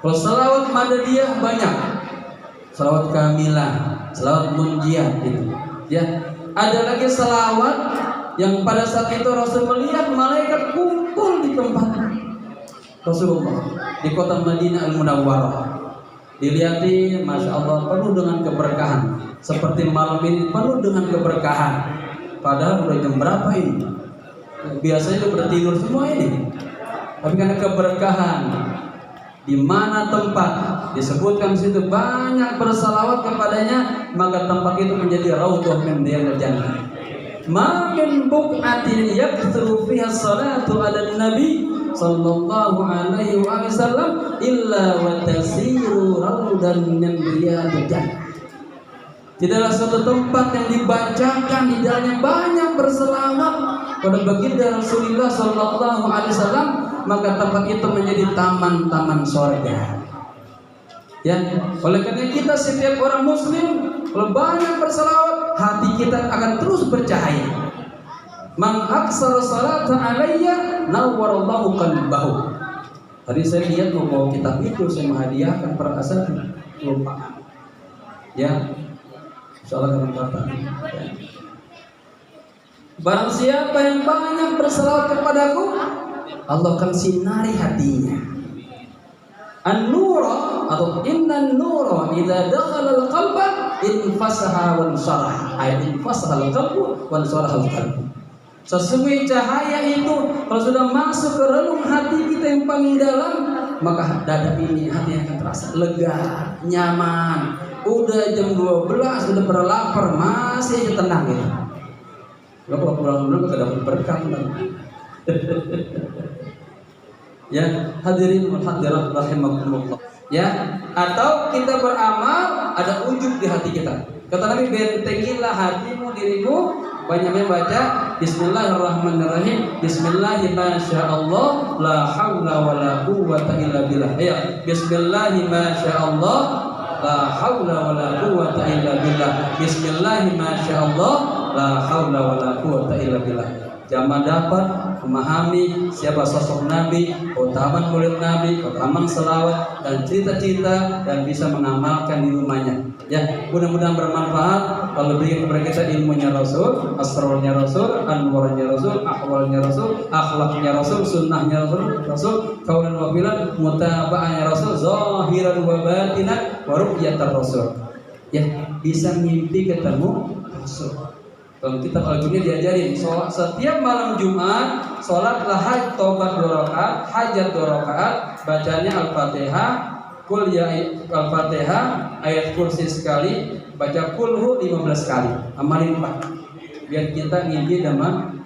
Kalau selawat madadiyah banyak. Selawat kamilah, selawat munjiah gitu. Ya, ada lagi selawat yang pada saat itu Rasul melihat malaikat kumpul di tempat Rasulullah di kota Madinah Al-Munawwarah. Dilihatin, masya Allah, penuh dengan keberkahan. Seperti malam ini penuh dengan keberkahan. Padahal udah jam berapa ini? Biasanya udah bertidur semua ini. Tapi karena keberkahan, di mana tempat disebutkan situ banyak bersalawat kepadanya, maka tempat itu menjadi raudhah min riyadil jannah. Ma min buq'atin yakthuru fiha salatu 'alan nabi sallallahu alaihi wasallam illa wa tasiru raudan min riyadil jannah. Tidaklah suatu tempat yang dibacakan di dalamnya banyak berselawat pada baginda Rasulullah sallallahu alaihi wasallam, maka tempat itu menjadi taman-taman surga. Ya, oleh karena kita setiap orang muslim kalau banyak bersalawat, hati kita akan terus bercahaya. Man aksara salata alayya nawwarallahu qalbahu. Tadi saya lihat mau kitab itu, saya menghadiahkan para asatidz, lupa. Ya, insyaallah akan datang. Barang siapa yang banyak bersalawat kepadaku, Allah akan sinari hatinya. An-nura atau innan nura idza dakhala al-qalba infasaha wa syarah. Ay infasaha al-qalbu wa syarah al-qalbu. Sesungguhnya cahaya itu kalau sudah masuk ke relung hati kita yang paling dalam, maka dada ini hati akan terasa lega, nyaman. Udah jam 12, udah pada lapar, masih aja tenang gitu. Lo kalau pulang dulu kita dapat berkah. Ya, hadirin wa hadirat rahimakumullah. Ya, atau kita beramal ada ujub di hati kita. Kata Nabi, bentengilah hatimu, dirimu, banyak baca Bismillahirrahmanirrahim. Bismillahirrahmanirrahim. La haula wala quwwata illa billah. Ya, Bismillahirrahmanirrahim. La haula wala quwwata illa billah. Bismillahirrahmanirrahim. La haula wala quwwata illa billah. Jamaah dapat memahami siapa sosok Nabi, keutamaan murid Nabi, keutamaan selawat dan cerita-cerita, dan bisa mengamalkan di rumahnya. Ya, mudah-mudahan bermanfaat. Kalau berikan kepada kita ilmunya Rasul, asrarnya Rasul, anwarnya Rasul, ahwalnya Rasul, akhlaknya Rasul, sunnahnya Rasul, kaulan wa filan, mutaba'anya Rasul, zahiran wa batinan, wa ru'yatar Rasul. Ya, bisa mimpi ketemu Rasul. Kalau kitab Al-Junaid diajarin setiap malam Jumat sholatlah hajat tobat 2 rakaat, hajat 2 rakaat, bacanya Al-Fatihah, kul ya Al-Fatihah, ayat kursi sekali, baca kulhu 15 kali, amalin Pak, biar kita ngimpi dengan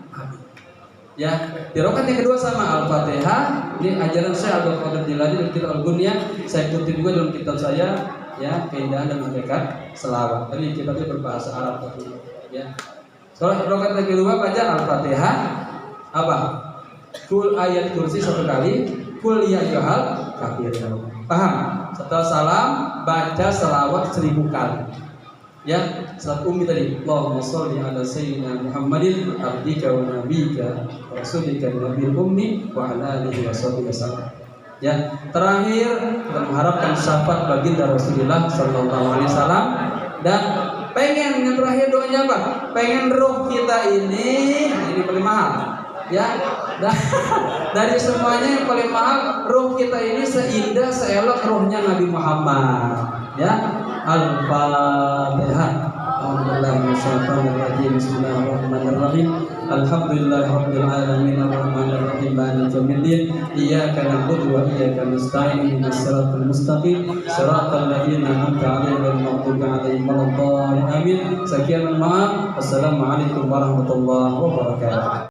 ya. Di rakaat yang kedua sama Al-Fatihah. Ini ajaran saya Abdul Qadir Jilani dari kitab Al-Ghunyah. Saya kutip juga dalam kitab saya, ya, keindahan dan hakikat selawat. Tadi kitabnya berbahasa Arab tadi, ya. Sholat rakaat yang kedua baca Al-Fatihah, apa? Kul ayat kursi 1 kali, kul ya ayyuhal kafirun. Paham? Setelah salam baca selawat 1000 kali. Ya, salat ummi tadi. Allahumma sholli ala sayyidina Muhammadin abdika wa nabiyyika wa rasulika nabiyil ummi wa ala alihi washabbihi wasallam. Ya, terakhir kita mengharapkan syafaat baginda Rasulullah sallallahu alaihi wasallam, dan pengen yang terakhir doanya apa? Pengen roh kita ini paling mahal. Ya, dari semuanya yang paling mahal, roh kita ini seindah, seelok rohnya Nabi Muhammad. Ya, Al-Fatihah. Bismillahirrahmanirrahim. Alhamdulillahirabbil alamin arrahmanirrahim maliki yaumiddin. Iyyaka na'budu wa iyyaka nasta'in ihdinas siratal mustaqim siratal ladzina an'amta 'alaihim ghairil maghdubi 'alaihim waladdallin. Amin. Sekian, maaf. Wassalamualaikum warahmatullahi wabarakatuh.